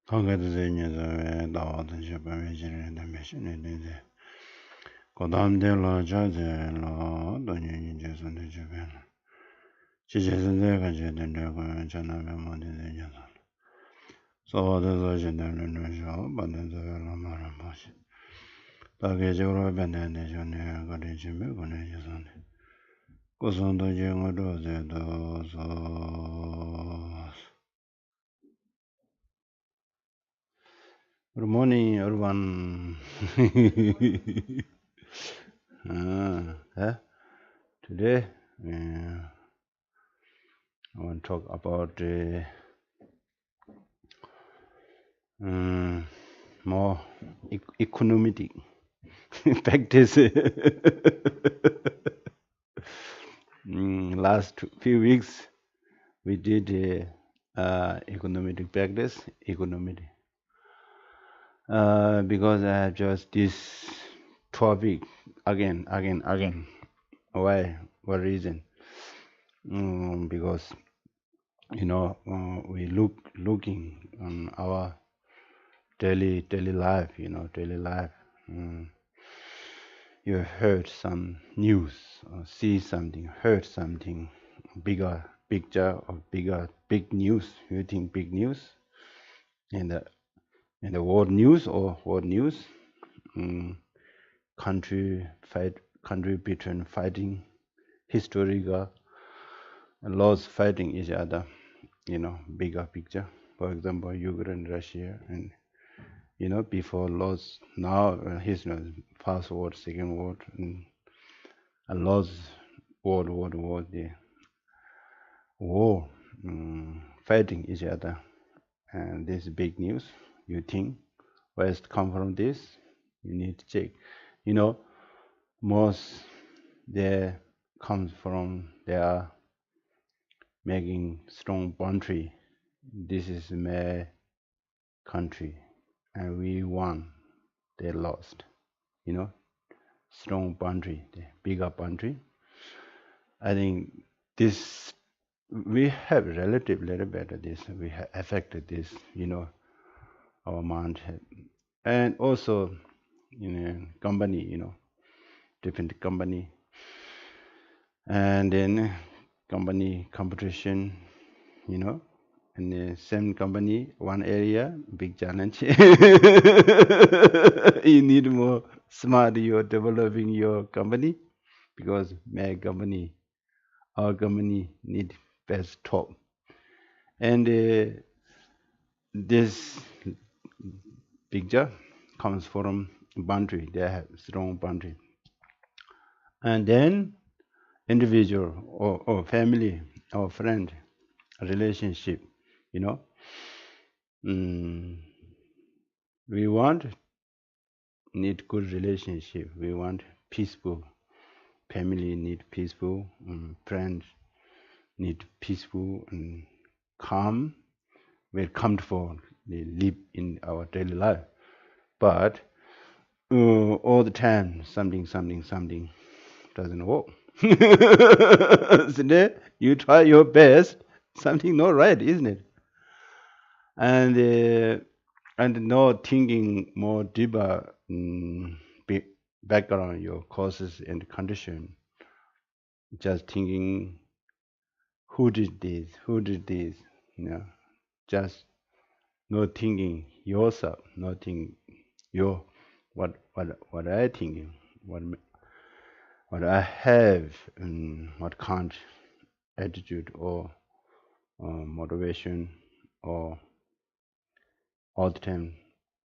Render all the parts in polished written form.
Hangadaze dawadan shepame jirenda meshinede. Kodamde lo jaze lo donyin jesun de jeben. Chijesende gajeden de ko chana be mode de jaza. So de zo jenden no jo banden zo lo mara bash. Tage joro benden de jone gade jime gone jesun. Kosondo je ngodo ze do so. Good morning, everyone. Today, I want to talk about more economic practice. Last few weeks, we did economic practice, because I have just this topic again. Why? What reason? Because we looking on our daily life. Daily life. You heard some news, or see something, heard something, bigger picture or big news. You think big news in the world news or world news? Country between fighting, historical laws fighting each other. Bigger picture. For example, Ukraine, Russia, and before laws. Now he's not first world, second world, and a laws world, the war, fighting each other, and this is big news. You think where's it come from? This you need to check. Most there comes from they are making strong boundary. This is my country, and we won. They lost. Strong boundary, the bigger boundary. I think this we have relative little better this we have affected this our mind and also company different company and then company competition in the same company one area big challenge you need more smart you're developing your company because my company our company need best top and this picture comes from boundary they have strong boundary and then individual or family or friend relationship you know mm, we need good relationship we want peaceful family need peaceful friends need peaceful and calm we're comfortable they live in our daily life but all the time something doesn't work so there, you try your best something not right isn't it and not thinking more deeper background your causes and condition just thinking who did this just not thinking yourself not thinking your what I thinking what I have and what kind attitude or motivation or all the time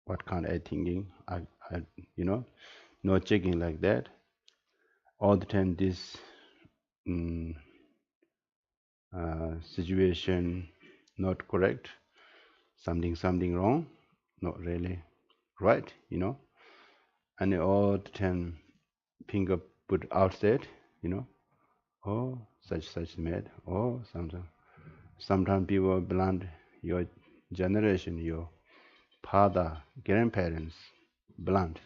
what kind of thinking I not checking like that all the time this mm, situation not correct something wrong not really right and all the time finger put outside oh such mad oh sometimes people blame your generation your father grandparents blunt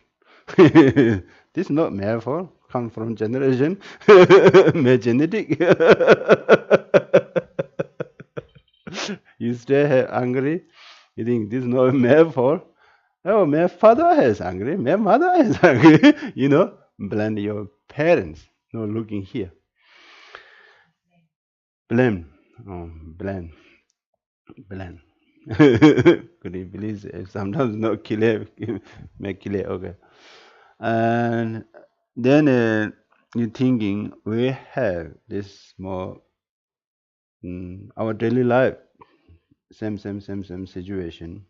this is not my fault come from generation my genetic you stay angry You think this is not a metaphor? Oh, my father is angry, my mother is angry. Blame your parents. No, looking here. Blame. Oh, blame. Could you please? Sometimes not clear, make clear. Okay. And then you're thinking we have this more our daily life, same situation.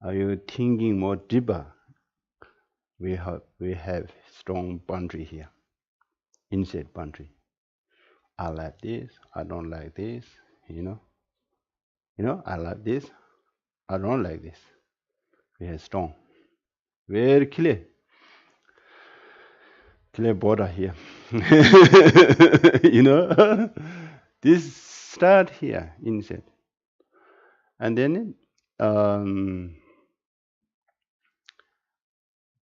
Are you thinking more deeper? We have strong boundary here, inside boundary. I like this. I don't like this. You know. I like this. I don't like this. We have strong, very clear border here. you know, this start here inside, and um,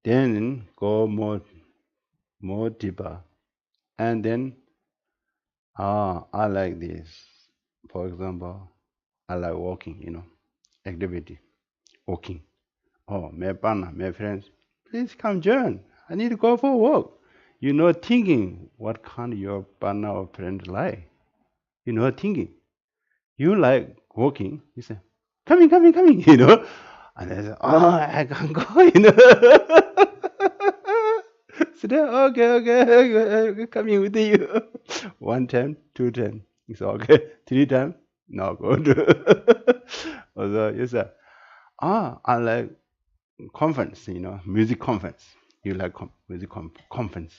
then go more deeper, and then I like this. For example, I like walking. Activity, walking. Oh, my partner, my friends, please come join. I need to go for a walk. Thinking what kind your partner or friend like. Thinking. You like walking. You say, coming. And I say, oh, I can't go. So then, okay, coming with you. One time, two time, it's okay. Three time, no good. Also, you say, I like conference, music conference. You like music conference.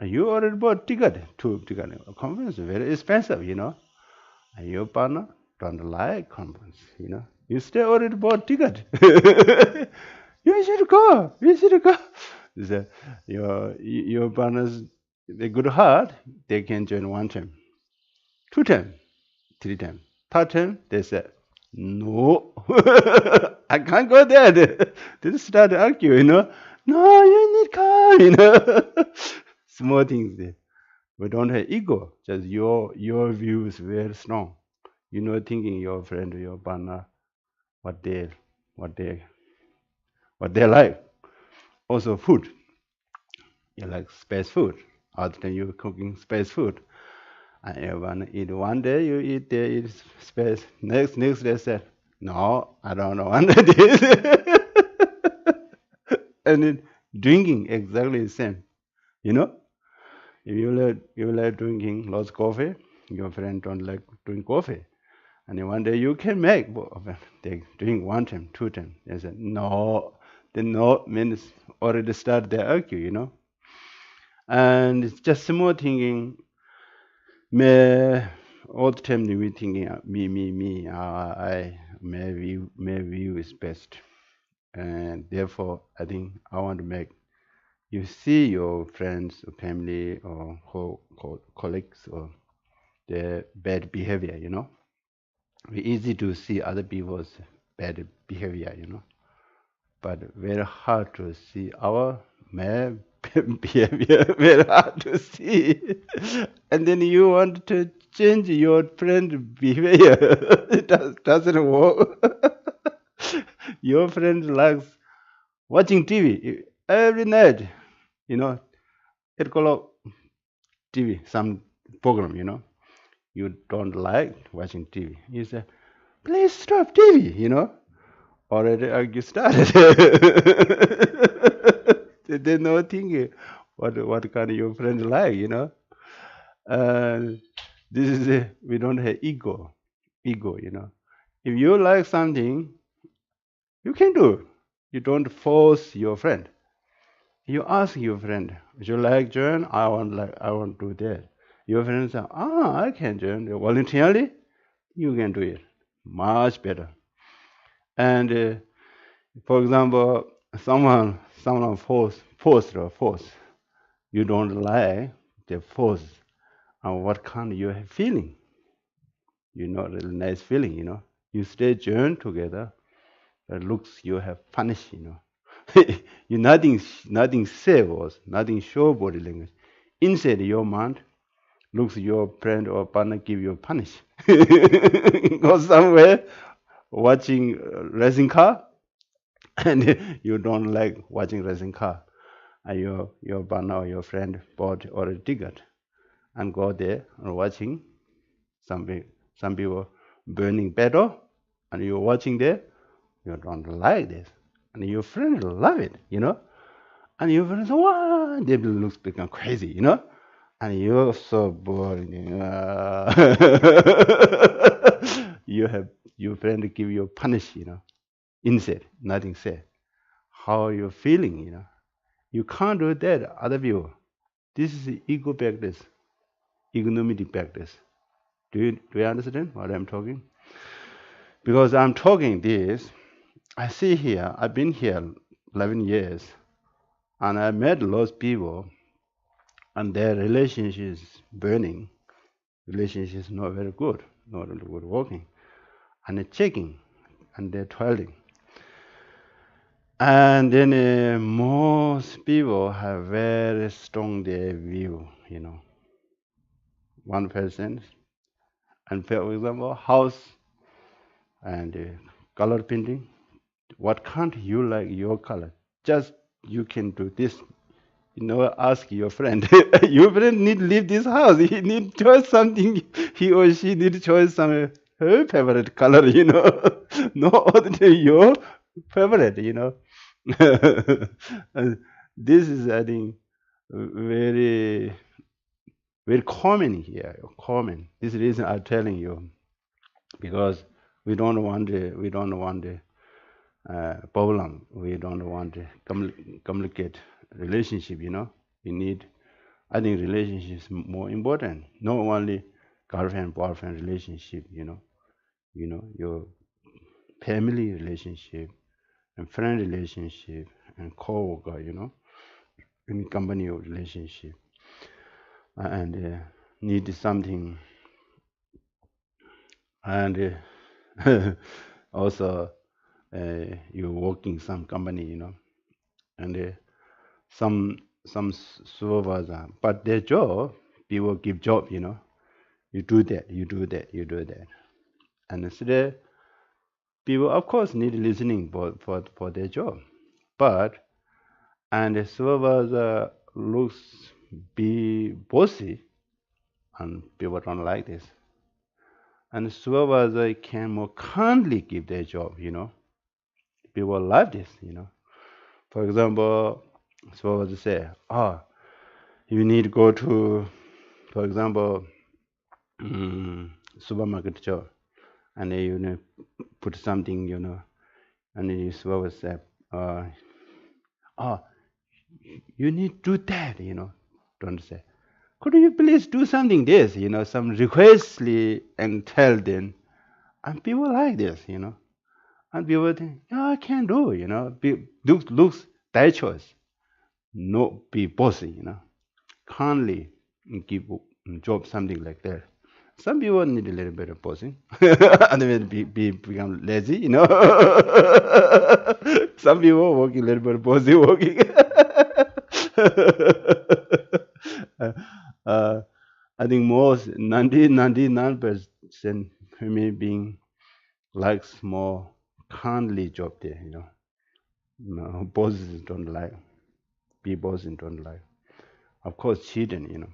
And you already bought ticket to ticket. Conference is very expensive. And your partner don't like conference. You still already bought ticket. You should go. You should go. So your partners, they good heart. They can join one time, two time, three time, third time. They say, no, I can't go there. They start to argue. No, you need come. Small things there. We don't have ego. Just your view is very strong. Thinking your friend, your partner, what they what they what they like. Also food. You like space food. Other than you cooking space food. And everyone eat one day, you eat there, eat space. Next day said, no, I don't want this. And then drinking exactly the same. You know, if you like drinking lots of coffee, your friend don't like drink coffee. And then one day you can make both of them. They drink one time, two time. They said, no. The no means already start the argue. And it's just more thinking, me, all the time we thinking, me, my view is best. And therefore, I think I want to make you see your friends or family or colleagues or their bad behavior. It's easy to see other people's bad behavior. But very hard to see our bad behavior. Very hard to see. And then you want to change your friend behavior. It doesn't work. Your friend likes watching TV every night. 8 o'clock TV, some program. You don't like watching TV. You say, please stop TV. Already argue started. They're not thinking what kind of your friends like. And this is we don't have ego. If you like something, you can do. You don't force your friend. You ask your friend, would you like join? I want to do that. Your friend say, I can join. Voluntarily, you can do it. Much better. And for example, someone force. You don't like the force. And what kind of you have feeling? Really nice feeling. You stay join together. But looks you have punished. You nothing say was, nothing show body language. Inside your mind, looks your friend or partner give you punish. Go somewhere, watching racing car, and you don't like watching racing car, and your partner or your friend bought or a ticket and go there and watching some people burning petrol, and you're watching there, you don't like this, and your friend love it, and your friend say, "Wow!" They will look become crazy, and you're so bored. You have your friend give you punish, instead, nothing said. How are you feeling, You can't do that, other people. This is ego practice, economic practice. Do you understand what I'm talking? Because I'm talking this, I see here, I've been here 11 years, and I met lots of people, and their relationship is burning. Relationship is not very good, not really good working, and they're checking, and they're toiling. And then most people have very strong their view, one person, and for example, house and color painting. What can't you like your color? Just you can do this. Ask your friend. Your friend need leave this house. He need choice something. He or she need choice some her favorite color. No other your favorite. And this is, I think, very very common here. Common. This reason I'm telling you, because we don't want problem. We don't want to complicate relationship. We need. I think relationship is more important. Not only girlfriend boyfriend relationship. Your family relationship and friend relationship and co-worker. In company relationship, and need something, and also you working some company, and some supervisor, but their job, people give job, you do that, you do that, you do that, and instead people of course need listening for their job, but and the supervisor looks be bossy, and people don't like this, and the supervisor can more kindly give their job, people like this, for example, supervisor say, you need to go to, for example, mm, supermarket job, and then put something, and then you supervisor say, uh, oh, you need to do that, don't say, could you please do something this, some requestly, and tell them, and people like this, and people think, yeah, I can do, looks their choice, no be bossy, kindly give job something like that. Some people need a little bit of posing, otherwise become lazy, Some people working a little bit of posing, working. uh, I think most 99% human being likes more kindly job there, No, bosses don't like, be bosses don't like. Of course, cheating,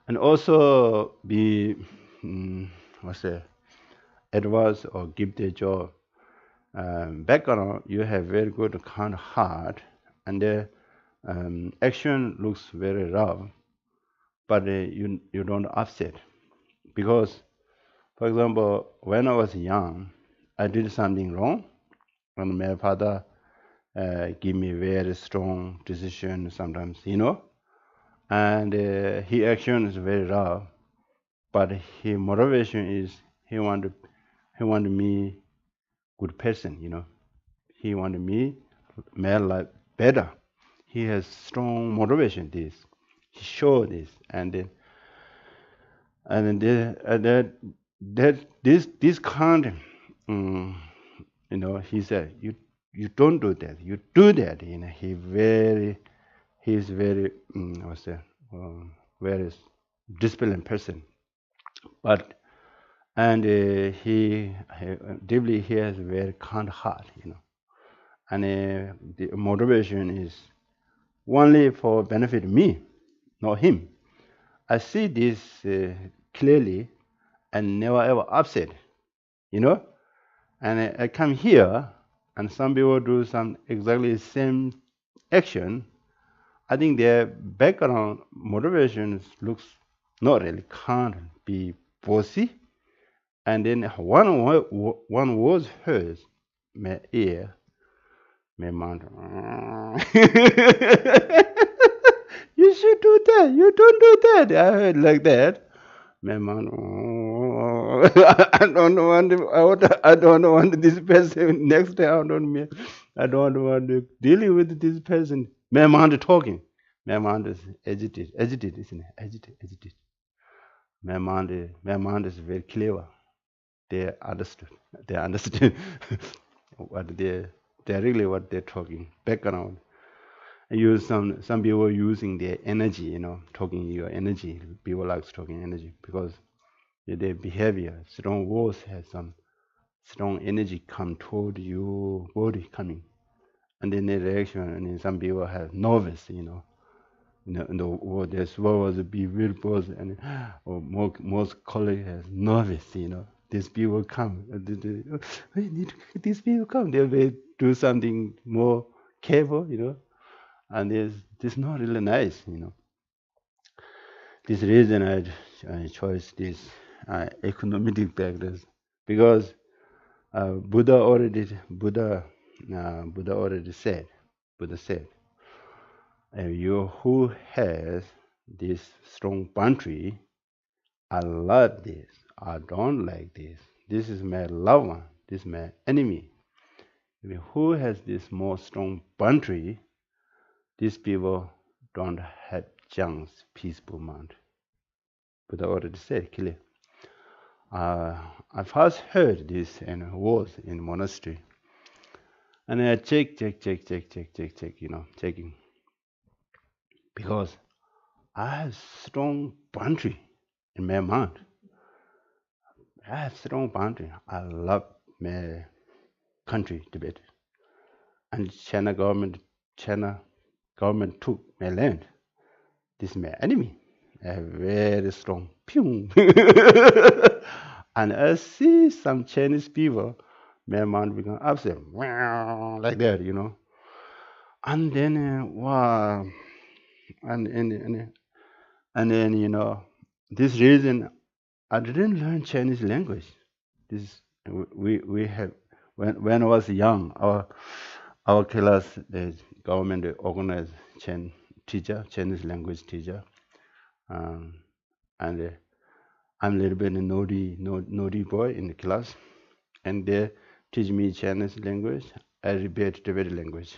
and also be what's that, advise or give the job background. You have very good kind of heart, and the action looks very rough, but you don't upset, because for example, when I was young, I did something wrong, and my father give me very strong decision sometimes, and he action is very rough, but his motivation is he wanted me good person, he wanted me made life better. He has strong motivation. This he showed this, and that this kind, um, he said, you don't do that, you do that. He's very what's that, very disciplined person, but and he deeply he has a very kind heart, and the motivation is only for benefit me, not him. I see this clearly and never ever upset, you know. And I come here, and some people do some exactly the same action. I think their background motivations looks not really can't be bossy. And then one was hers, my ear, my mouth. You should do that. You don't do that. I heard like that. My mom, I don't want to, I don't want this person next time. I don't want to deal with this person. My mom talking. My mom is agitated, isn't it? Agitated. My mom is very clever. They understood. They understood what they're really what they're talking. Background. I use some people using their energy, talking your energy. People likes talking energy because their behavior, strong words has some strong energy come toward your body coming, and then the reaction. And then some people have nervous, and the word as well as be real person, and or most colleagues has nervous, These people come, we need these people come. They will do something more careful, and this not really nice. This reason I chose this economic factors because Buddha already said, you who has this strong boundary, I love this, I don't like this. This is my loved one, this is my enemy. Who has this more strong boundary, these people don't have chance peaceful mind. Buddha already said clearly. I first heard this and was in monastery. And I check, checking. Because I have strong boundary in my mind. I have strong boundary. I love my country, Tibet. And China government took my land. This is my enemy. I have very strong. Pew. And I see some Chinese people, my mind become upset, like that. And then, wow, and then, this reason I didn't learn Chinese language. This we have when I was young, our class, the government organized Chinese language teacher, um, and I'm a little bit a naughty boy in the class, and they teach me Chinese language. I repeat Tibetan language,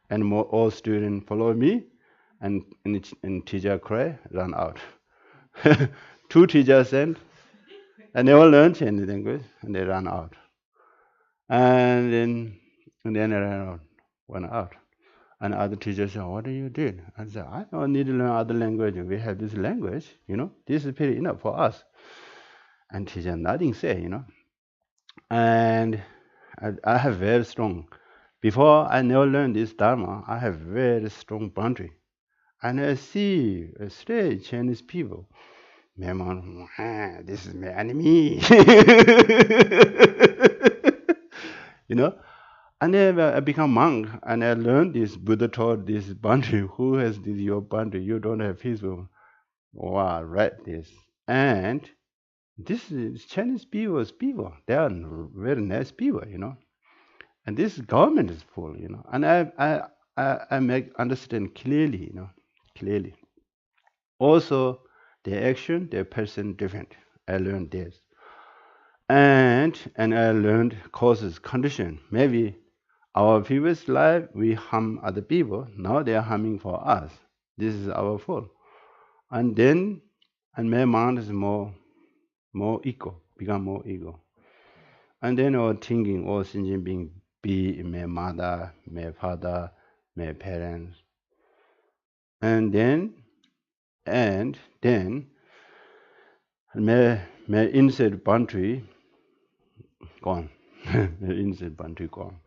and all students follow me, and teacher cry, run out. Two teachers sent, and they all learn Chinese language, and they run out. And then I ran out, went out. And other teachers said, what do you do? I said, I don't need to learn other language. We have this language, this is pretty enough for us. And teacher nothing say, And I have very strong, before I never learned this Dharma, I have very strong boundary. And I see straight Chinese people, my mom, this is my enemy. And then I become monk, and I learned this. Buddha taught this boundary. Who has this your boundary? You don't have peaceful. Wow, right this. And this is Chinese people. They are very nice people, And this government is full, And I make understand clearly, clearly. Also, their action, their person different. I learned this. And I learned causes, condition. Maybe our previous life we harm other people. Now they are harming for us. This is our fault. And then, my mind is more ego, become more ego. And then our thinking, all thinking being be my mother, my father, my parents. And then my my inside boundary gone. My inside boundary gone.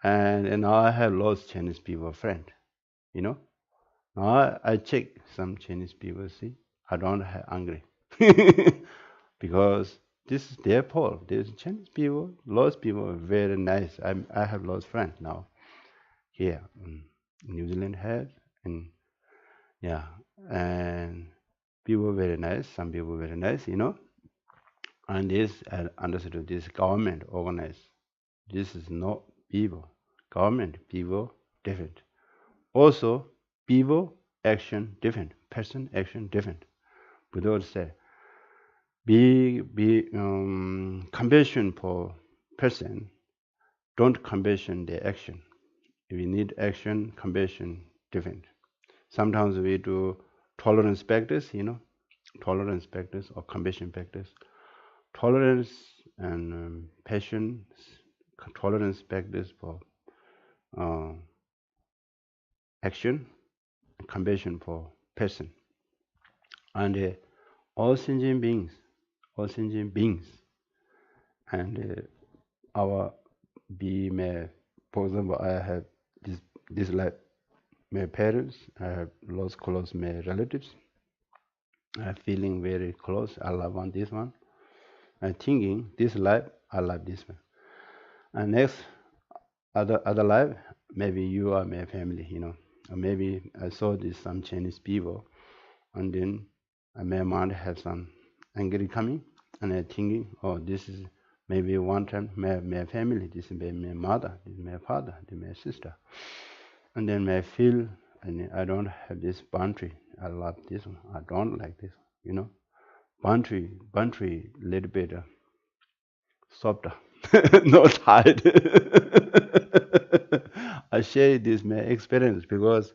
And now I have lost Chinese people friend. You know. Now I check some Chinese people. See, I don't have angry because this is their fault. There's Chinese people, lost people, are very nice. I have lost friend now here. New Zealand has, and yeah, and people very nice. Some people very nice. And this I understood. This government organized. This is not people. Government people different. Also, people action different. Person action different. Buddha said, be compassion for person. Don't compassion the action. If we need action, compassion different. Sometimes we do tolerance practice, tolerance practice or compassion practice. Tolerance and patience, tolerance practice for action, compassion for person. And all sentient beings, and our be my, for example, I have this life, my parents, I have lost close my relatives. I'm feeling very close. I love on this one. I'm thinking this life, I love this one. And next other life, maybe you are my family, Or maybe I saw this some Chinese people, and then my mind has some angry coming, and I'm thinking, oh, this is maybe one time my family, this is my mother, this is my father, this is my sister. And then I feel, and I don't have this boundary. I love this one. I don't like this, boundary, little bit softer, not hard. I share this my experience because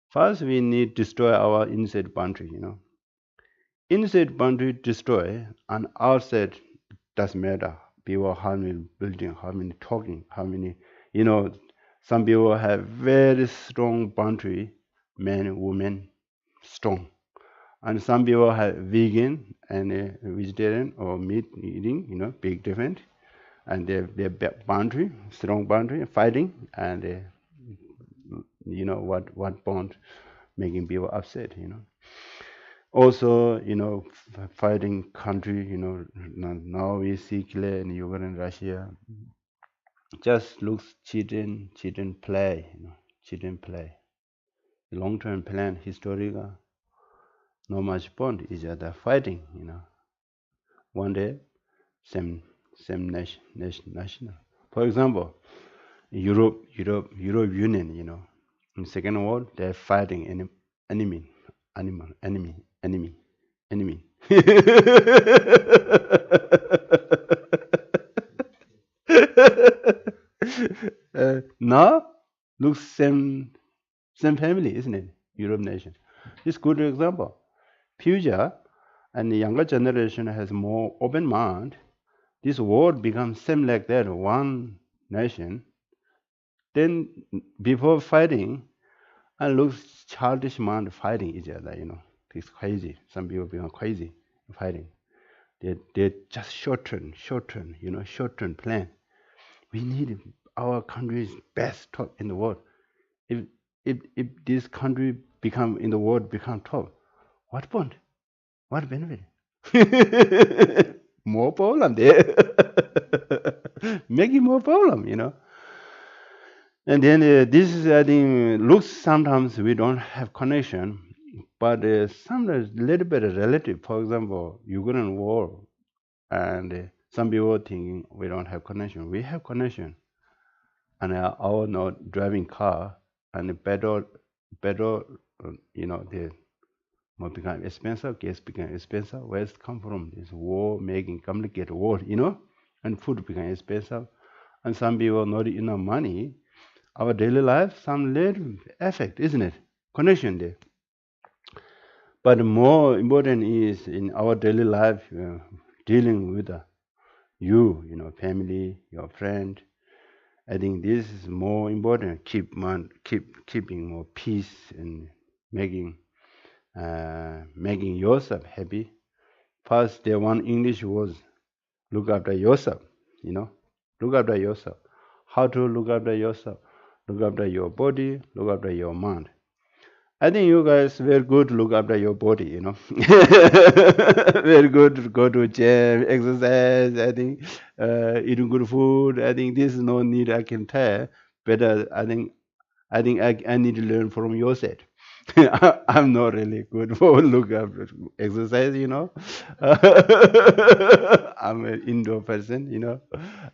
first we need to destroy our inside boundary, Inside boundary destroy and outside doesn't matter. People how many building, how many talking, how many, some people have very strong boundary, men, women, strong. And some people have vegan and vegetarian or meat eating, big difference. And their boundary, strong boundary, fighting, and what bond making people upset, Also, fighting country, now we see clear in Ukraine, Russia, just looks children play, children play. Long-term plan, historical, no much bond each other fighting, One day, same national. For example, Europe Union, in Second World, they're fighting enemy. Now, looks same family, isn't it? Europe nation. This good example. Future and the younger generation has more open mind. This world becomes same like that, one nation. Then before fighting, and looks childish mind fighting each other, It's crazy. Some people become crazy fighting. They just short term, short term plan. We need our country's best top in the world. If this country become in the world become top, what point? What benefit? More problem there. Making more problem, And then this is, I think, looks sometimes we don't have connection, but sometimes little bit relative. For example, Ukraine war, and some people thinking we don't have connection. We have connection, and our not driving car and the petrol, the more become expensive, gas become expensive. Where it come from? This war making complicated world, and food become expensive, and some people not enough money. Our daily life, some little effect, isn't it? Connection there. But more important is in our daily life, dealing with you, family, your friend. I think this is more important. Keeping more peace and making yourself happy First, the one English was look after yourself, you know, look after yourself. How to look after yourself? Look after your body, look after your mind. I think you guys very good to look after your body, you know. Very good to go to gym, exercise. I think eating good food. I think this is no need I can tell. Better, I need to learn from your side. I'm not really good for look after exercise, you know. I'm an indoor person, you know.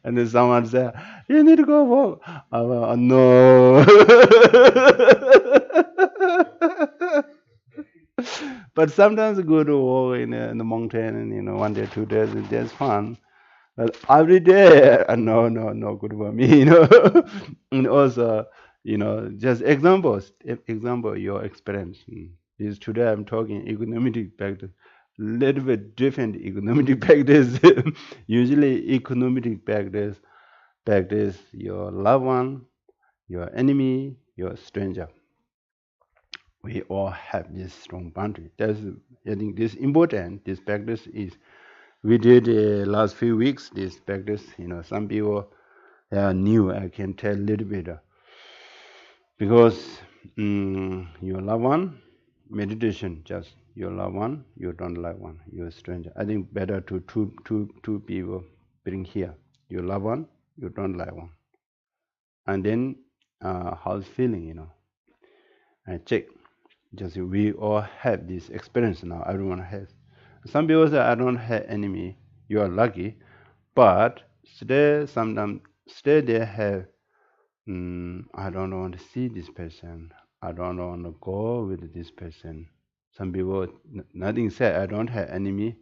And then someone say, "You need to go walk." I'm like, no. But sometimes go to walk in the mountain, and 1 day, 2 days, and that's fun. But every day, no good for me, you know. And also, just examples, example, your experience. Is today I'm talking economic practice, little bit different economic practice. Usually, economic practice your loved one, your enemy, your stranger. We all have this strong boundary. I think this important. This practice is we did last few weeks. This practice, some people are new. I can tell a little bit because your loved one, meditation, just your loved one, you don't like one, you're a stranger. I think better to two people bring here your loved one, you don't like one, and then how's feeling, and check. Just we all have this experience now. Everyone has. Some people say I don't have enemy. You are lucky, but stay they have. I don't want to see this person. I don't want to go with this person. Some people nothing say I don't have enemy,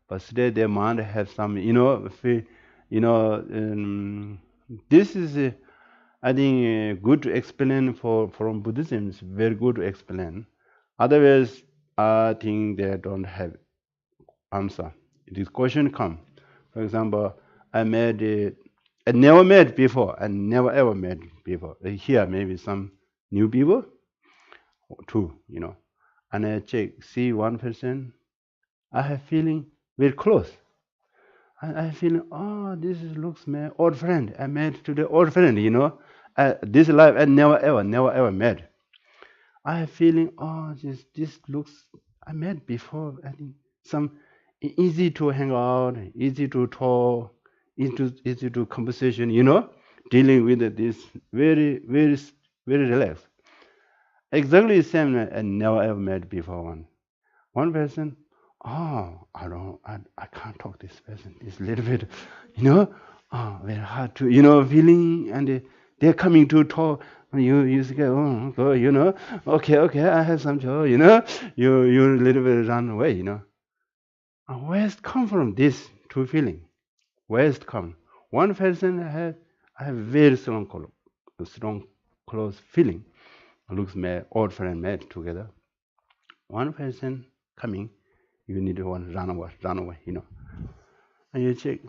but stay their mind have some. This is. I think good to explain from Buddhism. It's very good to explain. Otherwise, I think they don't have answer. This question come. For example, I never met before. I never ever met before. Here maybe some new people, too, And I check, see one person. I have feeling very close. I feel, oh, looks my old friend. I met today old friend, This life I never ever met. I have feeling, oh, this looks I met before. I think some easy to hang out, easy to talk, easy to conversation, dealing with this very relaxed. Exactly the same I never ever met before one person. Oh, I can't talk this person. It's a little bit, very hard to, feeling, and they're coming to talk. You say, oh, go, okay, I have some joy, you a little bit run away, Where's come from this two feeling? Where's come? One person I have very strong close feeling. Looks my old friend met together. One person coming, you need one run away, And you check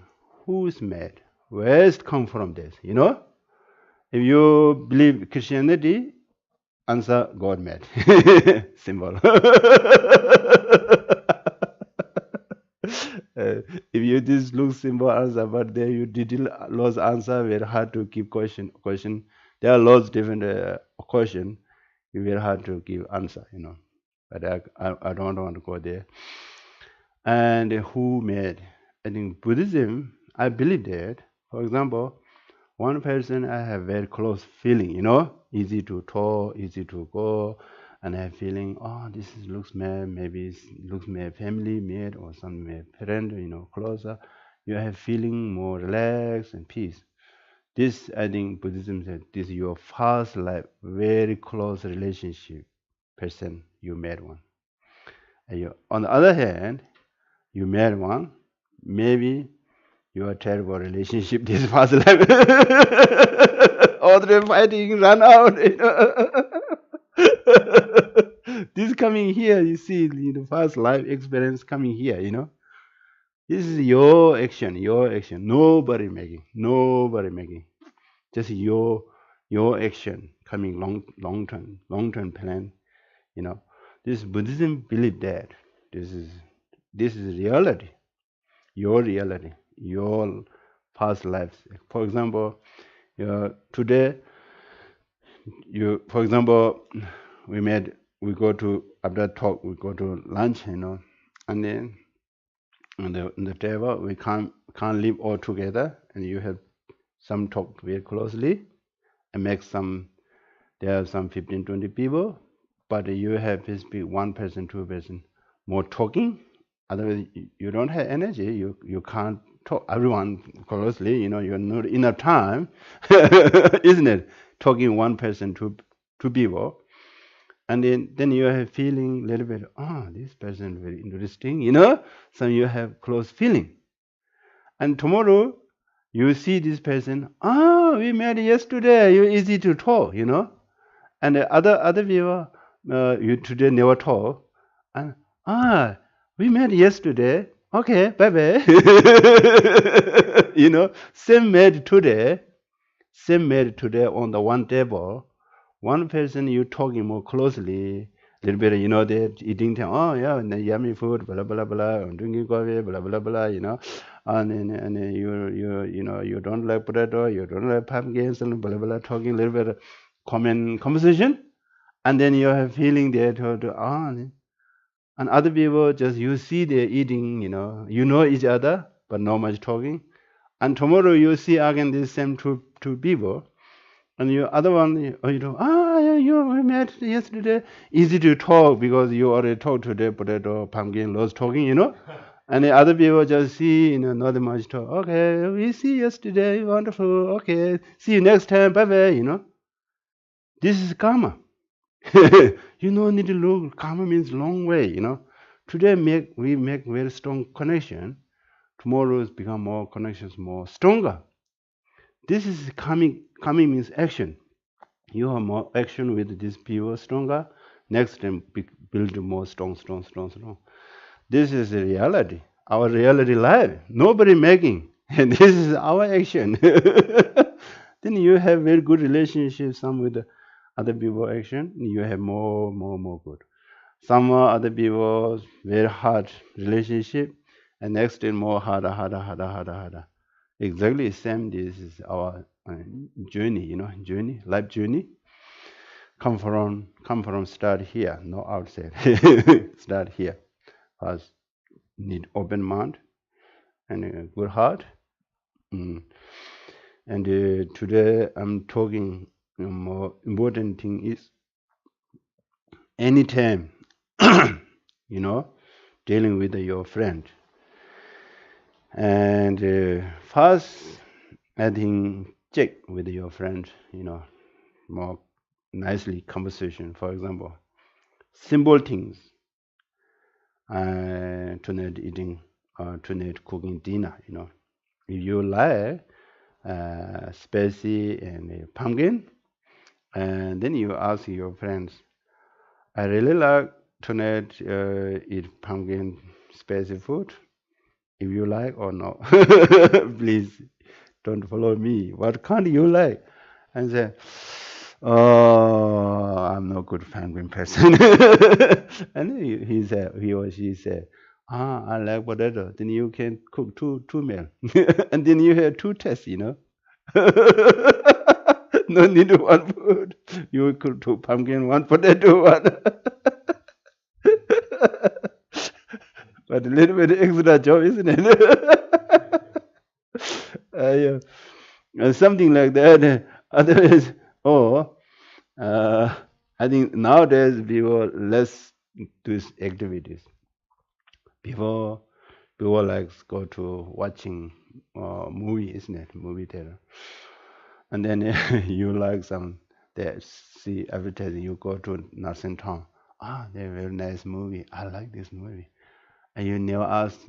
who's mad, where's it come from this, If you believe Christianity, answer God mad. Simple. If you just look simple answer, but there you did lots answer, very hard to keep question. There are lots different question. It's very hard to give answer, But I don't want to go there. And who made? I think Buddhism, I believe that. For example, one person I have very close feeling, easy to talk, easy to go, and I have feeling, oh, looks maybe looks my family mate or some my friend, closer. You have feeling more relaxed and peace. This, I think Buddhism said, this is your first life, very close relationship person you met one. And on the other hand, you met one, maybe your terrible relationship this past life. All the fighting run out. This coming here, you see, the past life experience coming here, This is your action. Nobody making. Just your action coming long term plan, This Buddhism believe that this is reality. your reality, your past lives. For example, today, for example, we go to, after talk, we go to lunch, and then on the table, we can't live all together, and you have some talk very closely, and there are some 15, 20 people, but you have to speak 1%, 2% more talking. Otherwise, you don't have energy. You can't talk everyone closely. You're not enough time, isn't it? Talking 1%, two people, and then you have feeling a little bit. This person is very interesting. So you have close feeling, and tomorrow you see this person. We met yesterday. You're easy to talk. And the other people, you today never talk. And we met yesterday. Okay, bye bye. Same met today on the one table. One person you talking more closely, little bit, they're eating time. Oh yeah, and the yummy food, blah blah blah, and drinking coffee, blah blah blah, and you don't like potato, you don't like pumpkins, and blah blah, talking a little bit common conversation, and then you have feeling there and other people just you see they're eating, you know each other, but not much talking, and tomorrow you see again this same two people. And your other one, yeah, we met yesterday. Easy to talk because you already talked today, potato, pumpkin, lots talking, And the other people just see, not much talk. Okay, we see yesterday, wonderful. Okay, see you next time, bye bye, This is karma. Need to look. Karma means long way, Today we make very strong connection. Tomorrow become more connections, more stronger. This is coming. Coming means action. You have more action with these people stronger. Next time, build more strong. This is the reality. Our reality life. Nobody making. And this is our action. Then you have very good relationship. Some with other people action. You have more good. Some other people very hard relationship. And next time more harder. Exactly same. This is our journey. Life journey. Come from start here, not outside. Start here. First, need open mind and a good heart. And today I'm talking. More important thing is anytime, dealing with your friend. And first, I think check with your friend. More nicely conversation. For example, simple things. Tonight eating tonight cooking dinner, If you like spicy and pumpkin, and then you ask your friends, I really like tonight eat pumpkin spicy food. If you like or not, please don't follow me. What can't you like? And say, I'm not good pumpkin person. And he or she said, I like potato. Then you can cook two meal. And then you have two tests, No need one food. You cook two pumpkin, one potato, one. But a little bit extra job, isn't it? Yeah. Something like that. Otherwise, I think nowadays people less do activities. People like go to watching movie, isn't it? Movie theater, and then you like some. They see advertising. You go to nursing town. They're very nice movie. I like this movie. And you never ask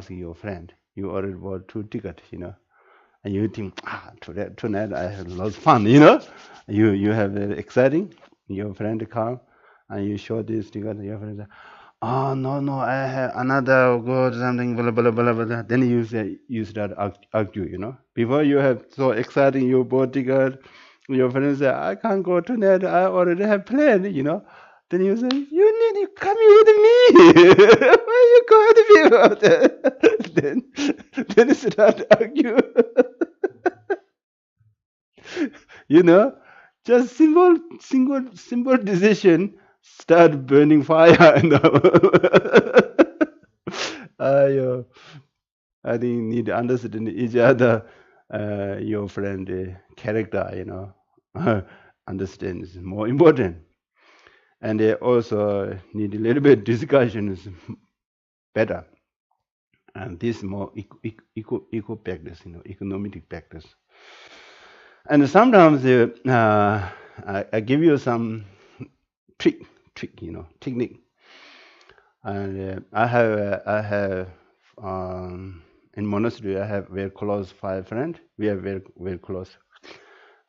your friend. You already bought two tickets, And you think, tonight I had lots of fun, You have very exciting. Your friend come and you show this ticket. Your friend say, no, I have another good something, blah blah blah blah. Then you start argue, Before you have so exciting, you bought ticket. Your friend say, I can't go tonight. I already have planned, Then you say, you need to come with me. Why you go with me? Then start argue. You know, just simple decision start burning fire. I, uh, I think need to understand each other, your friend character, understand is more important. And they also need a little bit discussion is better. And this more eco practice, economic practice. And sometimes I give you some trick, technique. And I have in monastery I have very close 5 friends. We are very close.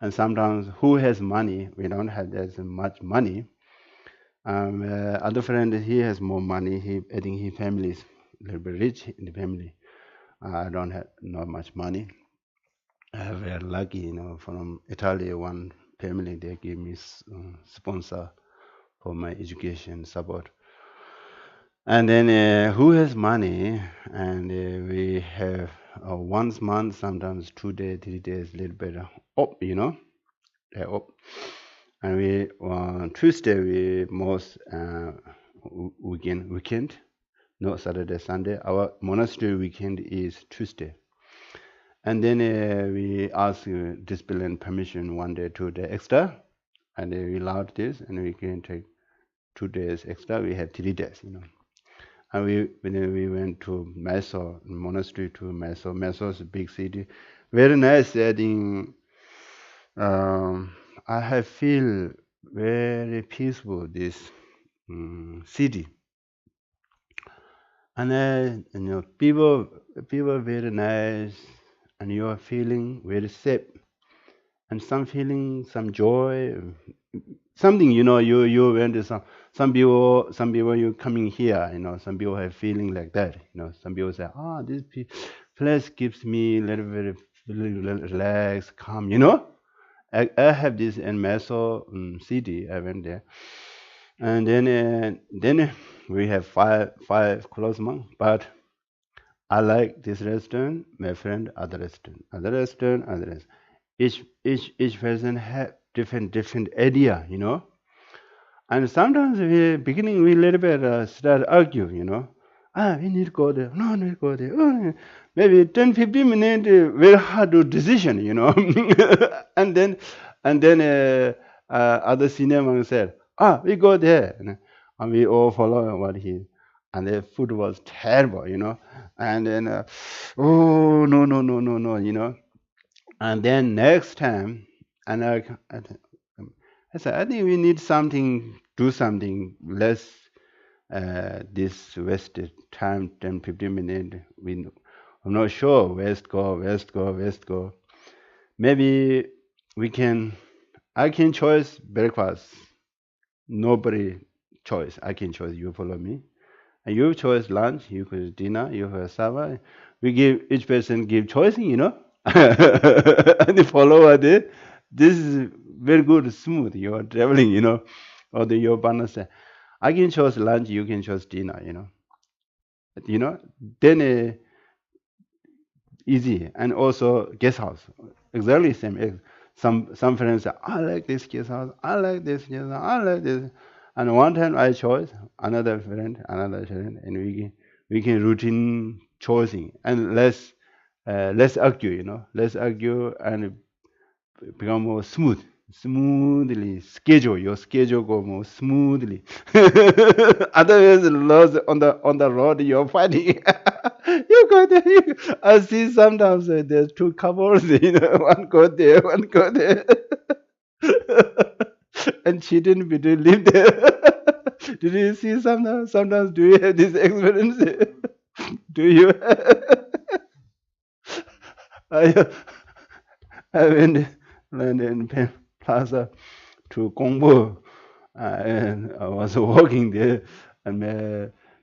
And sometimes who has money, we don't have as much money. Other friend he has more money. I think his family is a little bit rich in the family. I don't have not much money. I have very lucky, from Italy one family they give me sponsor for my education support. And then who has money, and we have once month, sometimes 2 days, 3 days, little bit up, up. And we on Tuesday we most weekend, no Saturday, Sunday. Our monastery weekend is Tuesday. And then we ask discipline permission 1 day, 2 day extra, and we allowed this, and we can take 2 days extra. We have 3 days, And when we went to Mysore monastery to Mysore. Mysore is a big city, very nice. I think I have feel very peaceful this city, and people very nice, and you are feeling very safe, and some feeling some joy, something you went to some people you coming here, some people have feeling like that, some people say, this place gives me a little bit relax, calm, I have this in Meso city. I went there, and then we have five close monks. But I like this restaurant. My friend other restaurant, other restaurant, other restaurant. Each person have different idea, And sometimes we beginning we little bit start argue, we need to go there. No, need to go there. Oh, maybe 10, 15 minutes, very hard to decision, and then other senior monk said, we go there. And we all follow what he, and the food was terrible, And then, oh, no, no, no, no, no, And then next time, and I said, I think we need something, do something less this wasted time, 10, 15 minutes. I'm not sure. West go. Maybe I can choose breakfast. Nobody choice. I can choose. You follow me. And you choose lunch. You choose dinner. You choose supper. We give each person give choice. And the follower there. This is very good, smooth. You are traveling. Or your partner say, I can choose lunch. You can choose dinner. You know. Then easy, and also guest house exactly same. Some friends say, I like this guest house, I like this guest house, I like this, and one time I chose another friend, and we can routine choosing, and less argue, less argue, and become more smoothly schedule. Your schedule go more smoothly. Otherwise, lost on the road, you're fighting. You go there. I see sometimes there's two couples. One go there, one go there, and cheating between live there. Did you see sometimes? Sometimes do you have this experience? Do you? I, I went in Plaza to Gongbo, and I was walking there, and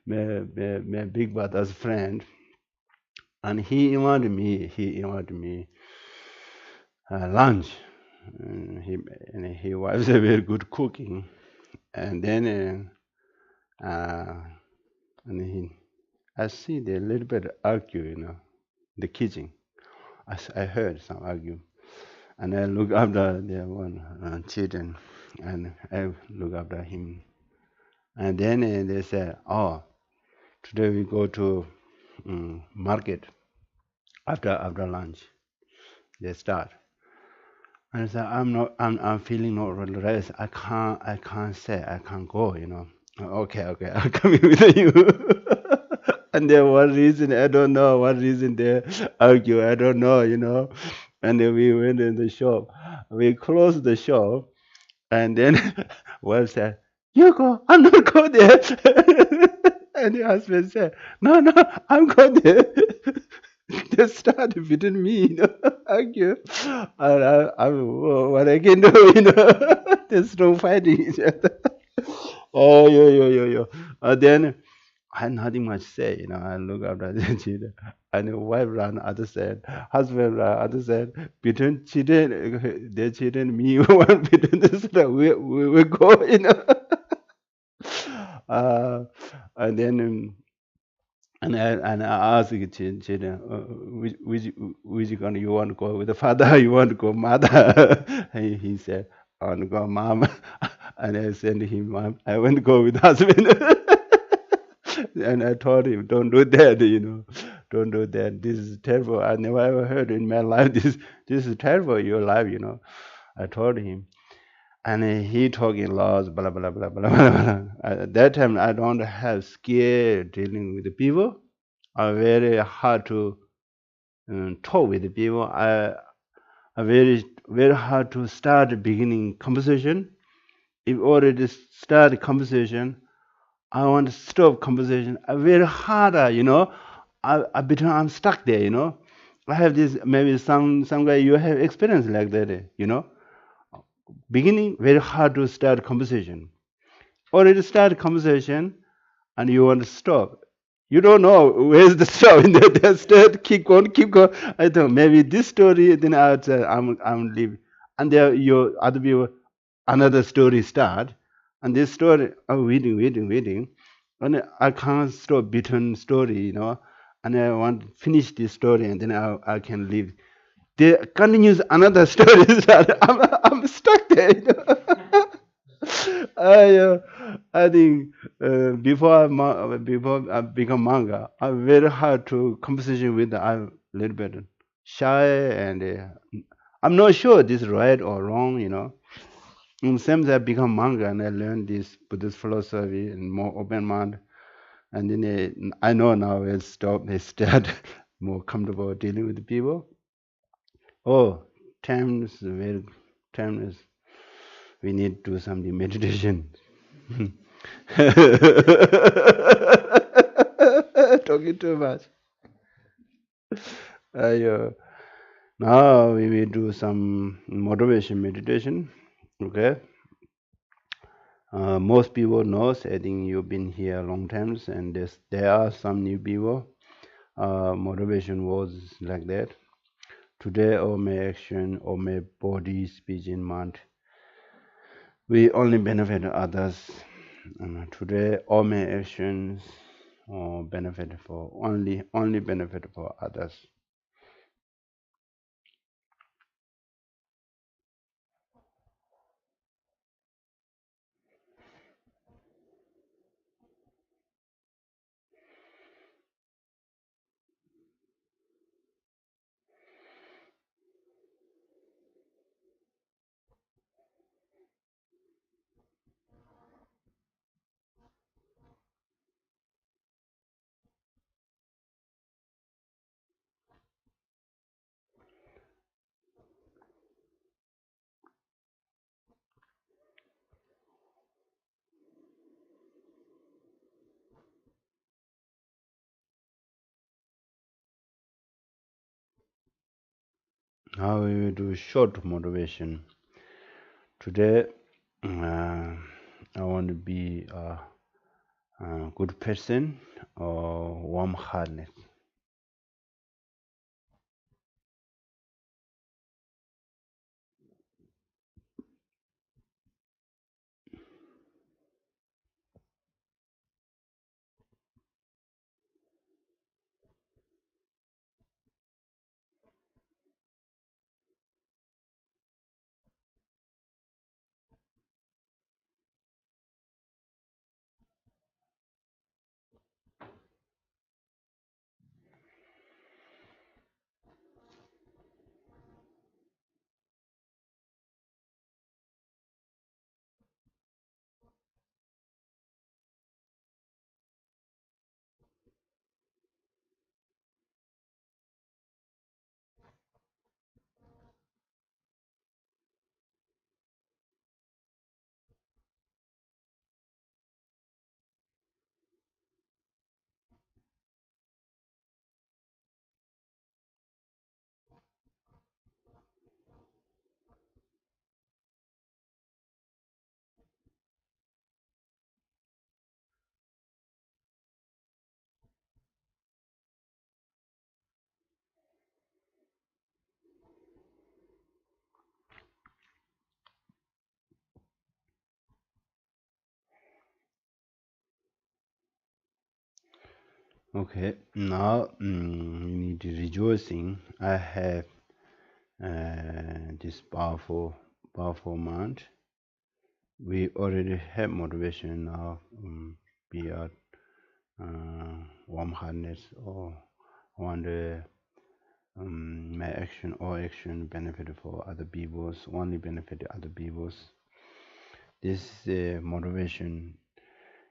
my big brother's friend, and he invited me lunch. And he was a very good cooking, and then uh, and he I see they a little bit argue, the kitchen. I heard some argue, and I look after their one children, and I look after him. And then they said, "Oh, today we go to market after lunch." They start, and I said, I'm feeling no rest. I can't say, I can't go. Okay, okay, I'll come with you." And then one reason, I don't know what reason they argue, I don't know. And then we went in the shop. We closed the shop, and then wife said, "You go, I'm not go there." And the husband said, "No, no, I'm go there." They started between me, argue. And what I can do. There's no fighting each other. Oh, yo. Then I had nothing much to say. I look after the children. And the wife ran other side, husband ran other side. Between children, their children, me, one between the side, we go. Uh, and then, and I asked the children, which one you want to go with the father, you want to go mother? He said, "I want to go mom." And I sent him, "Mom, I want to go with husband." And I told him, "Don't do that. Don't do that. This is terrible. I never ever heard in my life this is terrible, your life. I told him. And he talking laws, blah, blah, blah, blah, blah. At that time, I don't have skill dealing with the people. I'm very hard to talk with the people. I very, very hard to start beginning conversation. If already start conversation, I want to stop conversation. Very harder. I'm stuck there. I have this, maybe some guy you have experience like that. Beginning very hard to start conversation. Already start conversation and you want to stop. You don't know where's the stop. In the start, keep going. I thought maybe this story, then I'll say I'm leaving. And there your other people, another story start, and this story I'm waiting, and I can't stop between story. And I want to finish this story, and then I can leave. There continues another story. I'm stuck there. I think before I become manga, I'm very hard to conversation with. I'm a little bit shy, and I'm not sure this is right or wrong. And same as I become manga and I learn this Buddhist philosophy and more open mind, and then I know now I start more comfortable dealing with the people. Oh, time is we need to do something meditation. Talking too much. Uh, Now we will do some motivation meditation. Okay. Most people knows. I think you've been here a long times, and there are some new people. Motivation was like that. Today, all my action, all my body, speech, and mind, we only benefit others. Today, all my actions benefit for only benefit for others. Now we will do short motivation. Today, I want to be a good person or warm-hearted. Okay, now we need rejoicing. I have this powerful mind. We already have motivation now, be it warm heartedness or wonder my action or action benefit for other people's, only benefit other people's. This motivation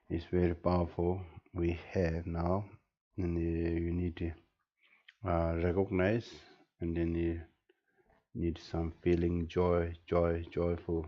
is very powerful. We have now, and you need to recognize, and then you need some feeling joyful.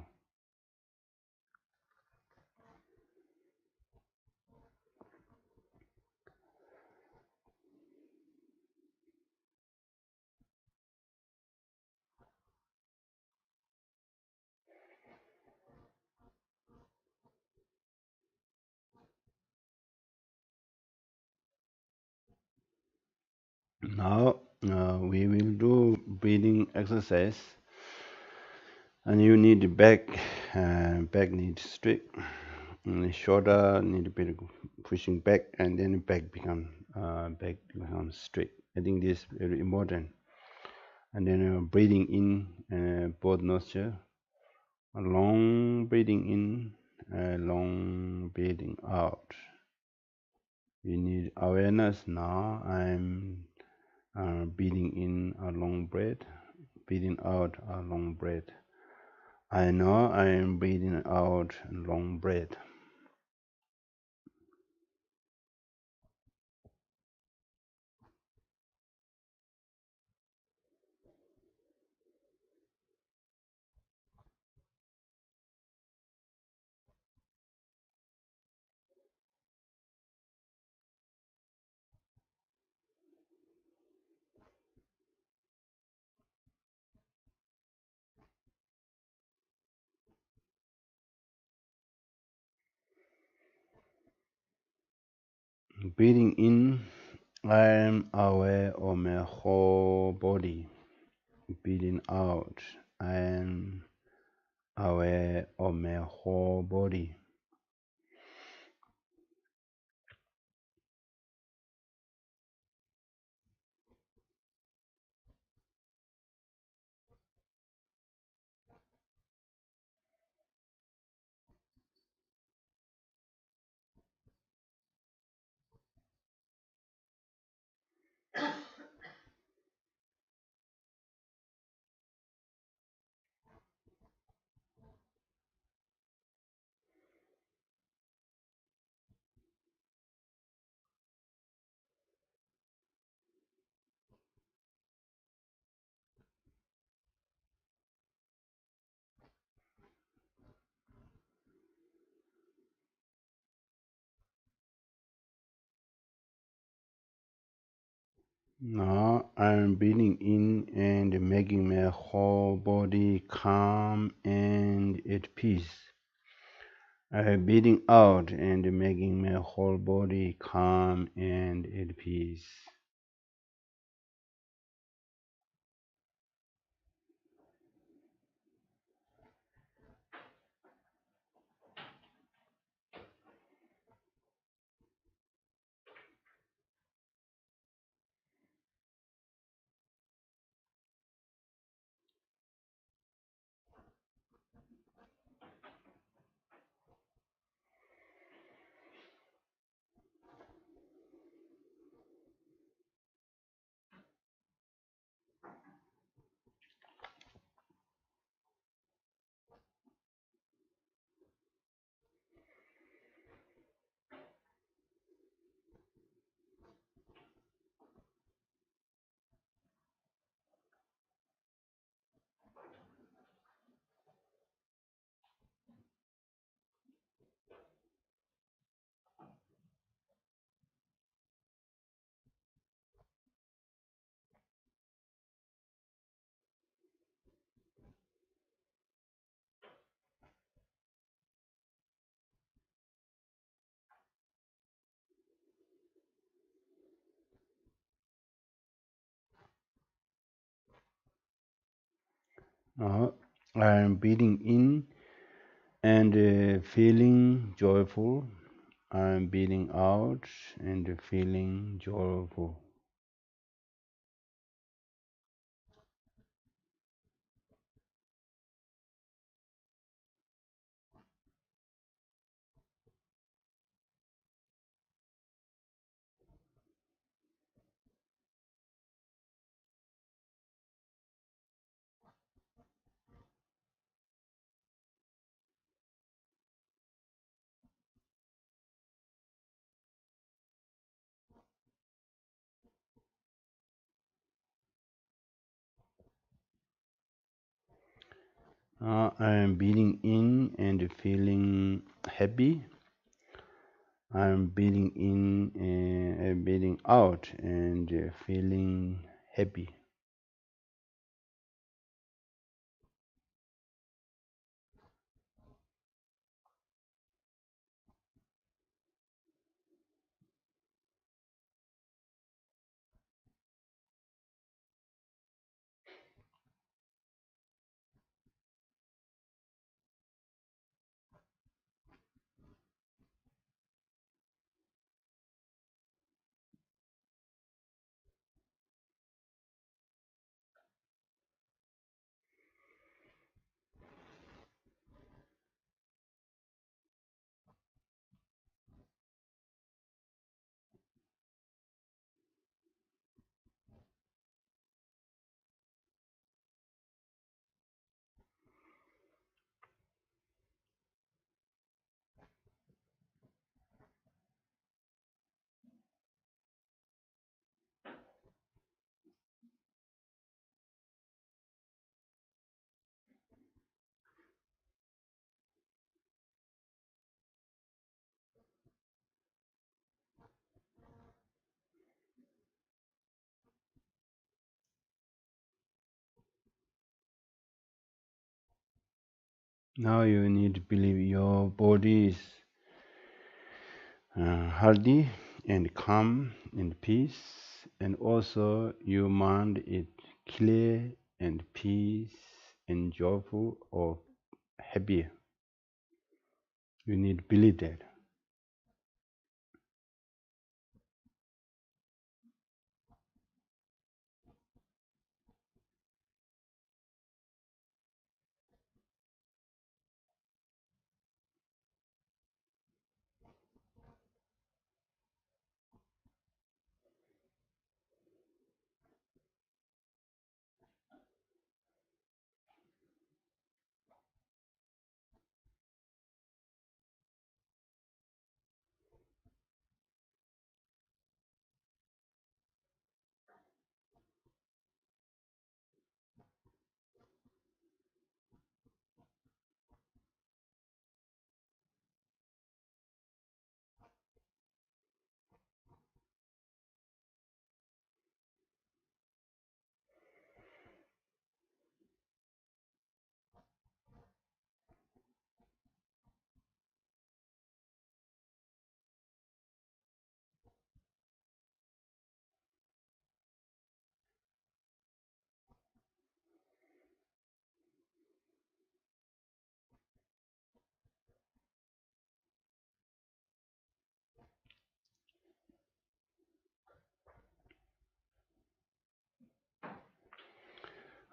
Now we will do breathing exercise, and you need back needs straight, and the shoulder need a bit of pushing back, and then back becomes straight. I think this is very important. And then breathing in both nostrils, a long breathing in, long breathing out. You need awareness now. I'm breathing in a long breath, breathing out a long breath. I know I am breathing out a long breath. Breathing in, I am aware of my whole body. Breathing out, I am aware of my whole body. Now I am breathing in and making my whole body calm and at peace. I am breathing out and making my whole body calm and at peace. Now I am breathing in and feeling joyful. I'm breathing out and feeling joyful. I'm breathing in and feeling happy. I'm breathing in and breathing out and feeling happy. Now you need to believe your body is healthy and calm and peace, and also your mind is clear and peace and joyful or happy. You need to believe that.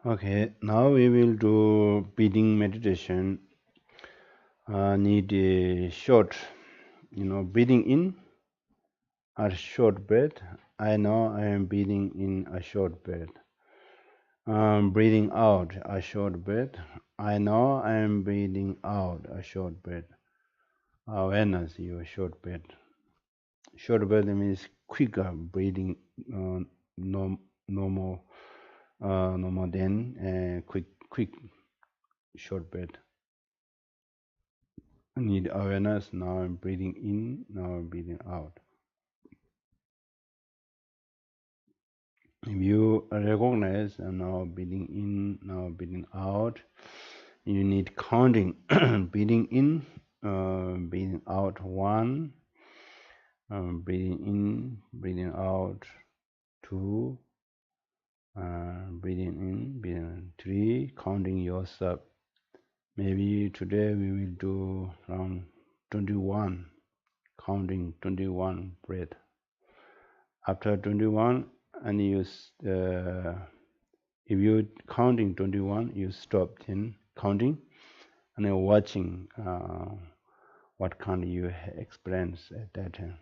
Okay, now we will do breathing meditation. Need a short, breathing in a short breath. I know I am breathing in a short breath. Breathing out a short breath. I know I am breathing out a short breath. Awareness, your short breath. Short breath means quicker breathing, no, no more than quick short breath. I need awareness. Now I'm breathing in. Now I'm breathing out. If you recognize I'm now breathing in, now breathing out, you need counting. Breathing in, breathing out one, breathing in, breathing out two, breathing in, breathing three, counting yourself. Maybe today we will do around 21. counting 21 breath. After 21, and if you counting 21, you stop in counting and you're watching what kind you experience at that time.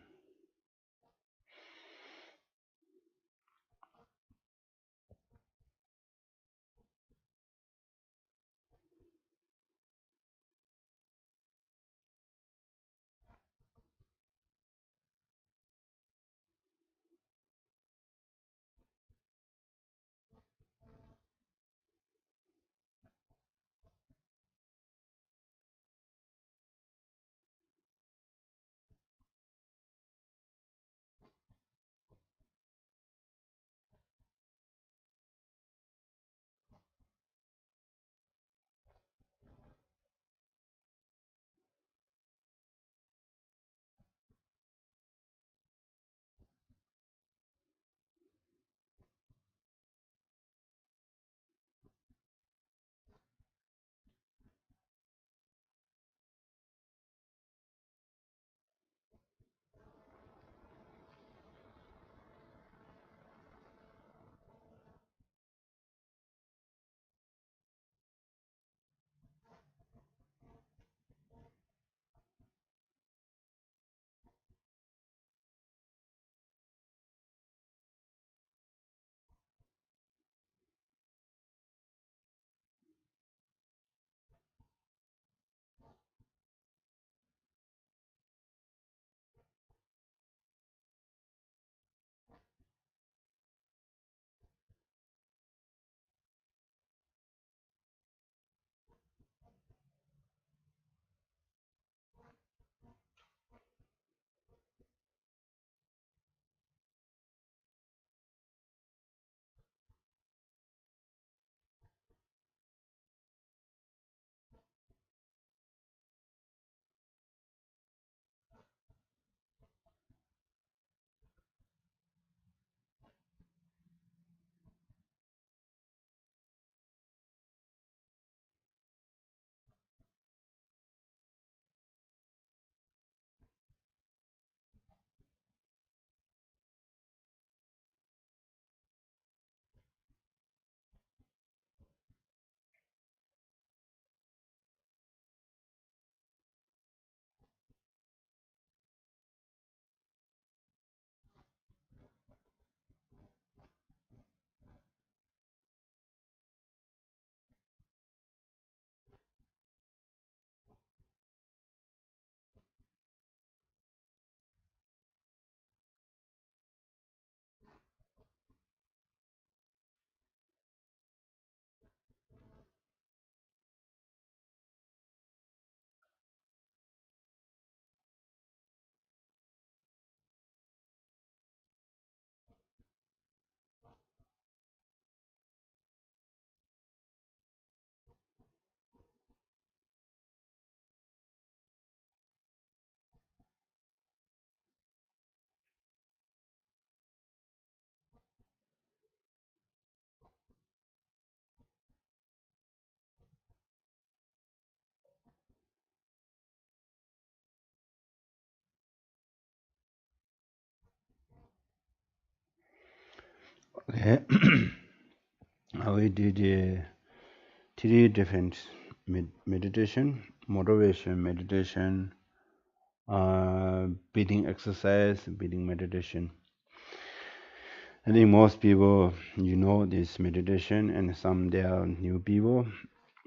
Okay. We did three different meditation: motivation meditation, breathing exercise, breathing meditation. I think most people this meditation, and some there are new people.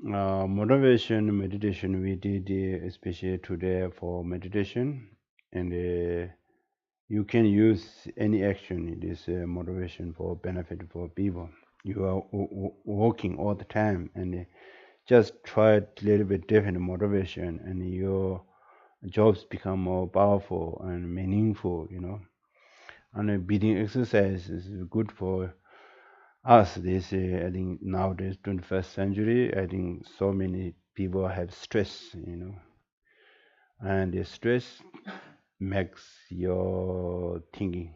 Motivation meditation we did especially today for meditation, and you can use any action in this motivation for benefit for people. You are working all the time, and just try a little bit different motivation, and your jobs become more powerful and meaningful. And breathing exercise is good for us. This I think nowadays 21st century, I think so many people have stress, and the stress makes your thinking.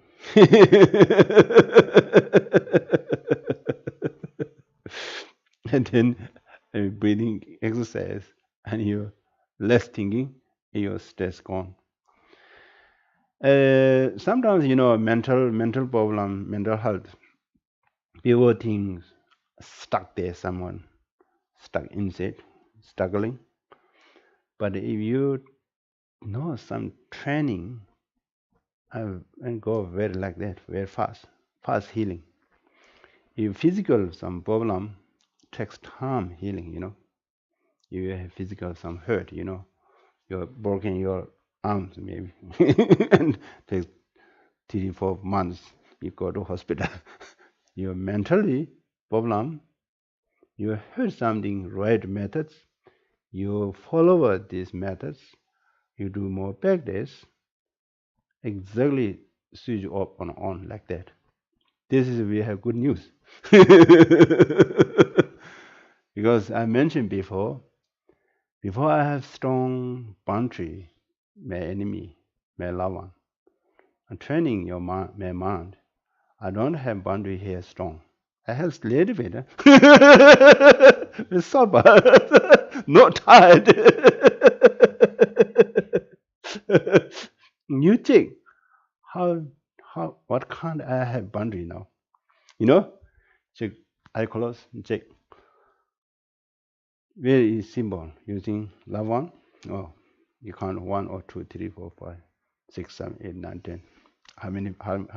And then breathing exercise, and you less thinking, your stress gone. Sometimes, mental problem, mental health, people think stuck there, someone stuck inside, struggling. But if you know some training, and go very like that, very fast healing. If physical some problem takes time healing, you have physical some hurt, you're broken your arms maybe, and takes 3 4 months you go to hospital. Your mentally problem, you heard something right methods, you follow these methods, you do more practice, exactly switch off and on like that. This is we have good news. Because I mentioned before I have strong boundary, my enemy, my loved one, and training my mind, I don't have boundary here strong. I have little bit. It's sober, not tired. You think how what kind I have boundary now? You know, check. I close check. Where is symbol using love one? Oh, you count 1 or 2 3 4 5 6 7 8 9 10. How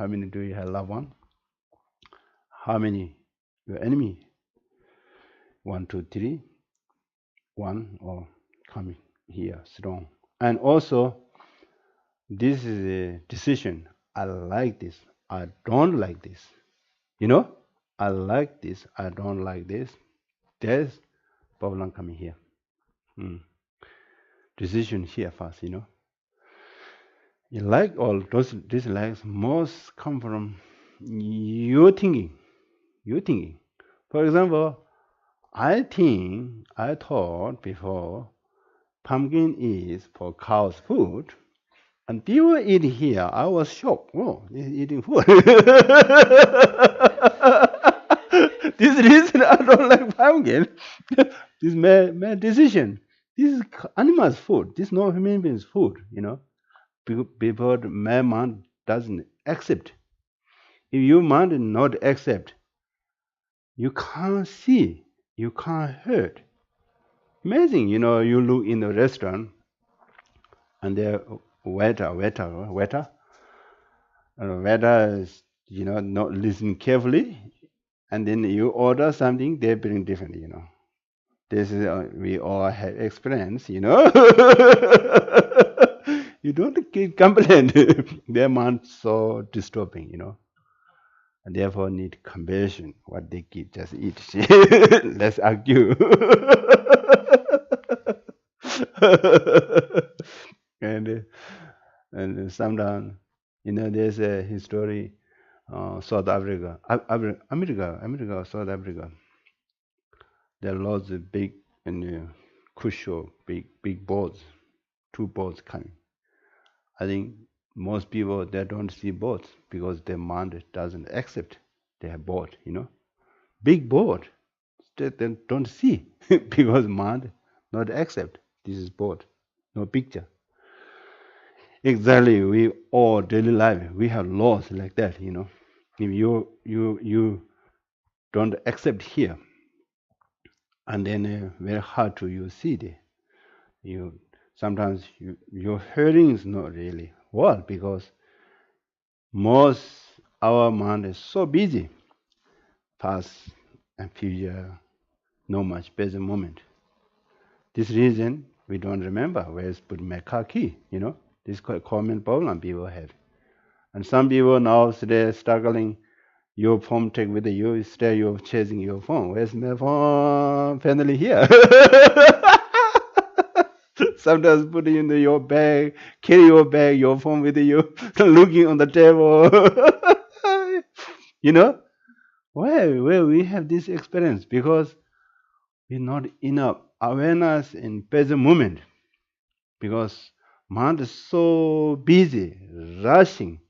many do you have love one? How many your enemy? 1 2 3 1 or coming here strong. And also this is a decision. I like this. I don't like this. I like this. I don't like this. There's problem coming here. Hmm. Decision here first. You like all those dislikes most come from your thinking. Your thinking. For example, I thought before pumpkin is for cows' food, and people eat here. I was shocked. Oh, they're eating food. This reason I don't like pumpkin. This is my decision. This is animals' food. This is not human beings' food. Before my mind doesn't accept. If your mind not accept, you can't see, you can't hear. Amazing, you look in a restaurant and the waiter, is, not listen carefully, and then you order something, they bring different. This is we all have experience. You don't get complaint. Their mind so disturbing. And therefore need compassion. What they give, just eat. Let's argue. and and sometimes, there's a history, South Africa, America, South Africa. There lots of big and crucial big boats, two boats coming. I think most people they don't see boats because their mind doesn't accept they have boat. Big boat they don't see because mind not accept this is boat, no picture. Exactly, we all daily life we have laws like that. If you don't accept here, and then very hard to you see it. You sometimes your hearing is not really well because most our mind is so busy, past and future, no much present moment. This reason we don't remember where's put my car key. This is quite common problem people have. And some people now today struggling. Your phone take with you, stay you're chasing your phone. Where's my phone? Finally here. Sometimes put it in your bag, carry your bag, your phone with you, looking on the table. you know, where we have this experience because we're not enough awareness in present moment because mind is so busy, rushing,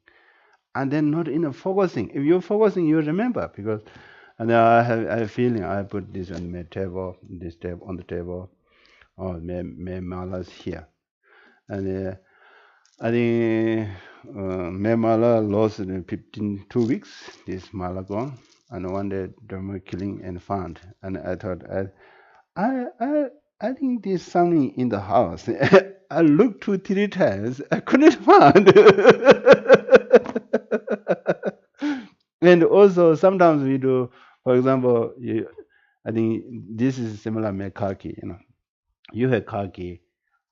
and then not enough focusing. If you're focusing, you remember because. And I have a feeling I put this on my table, this table on the table, or my malas here, and I think May Mala lost in 15 2 weeks. This Mala gone, and one day Dharma killing and found. And I thought, I, I, I think there's something in the house. I looked 2 3 times. I couldn't find. And also sometimes we do, for example, I think this is similar with khaki. You have khaki,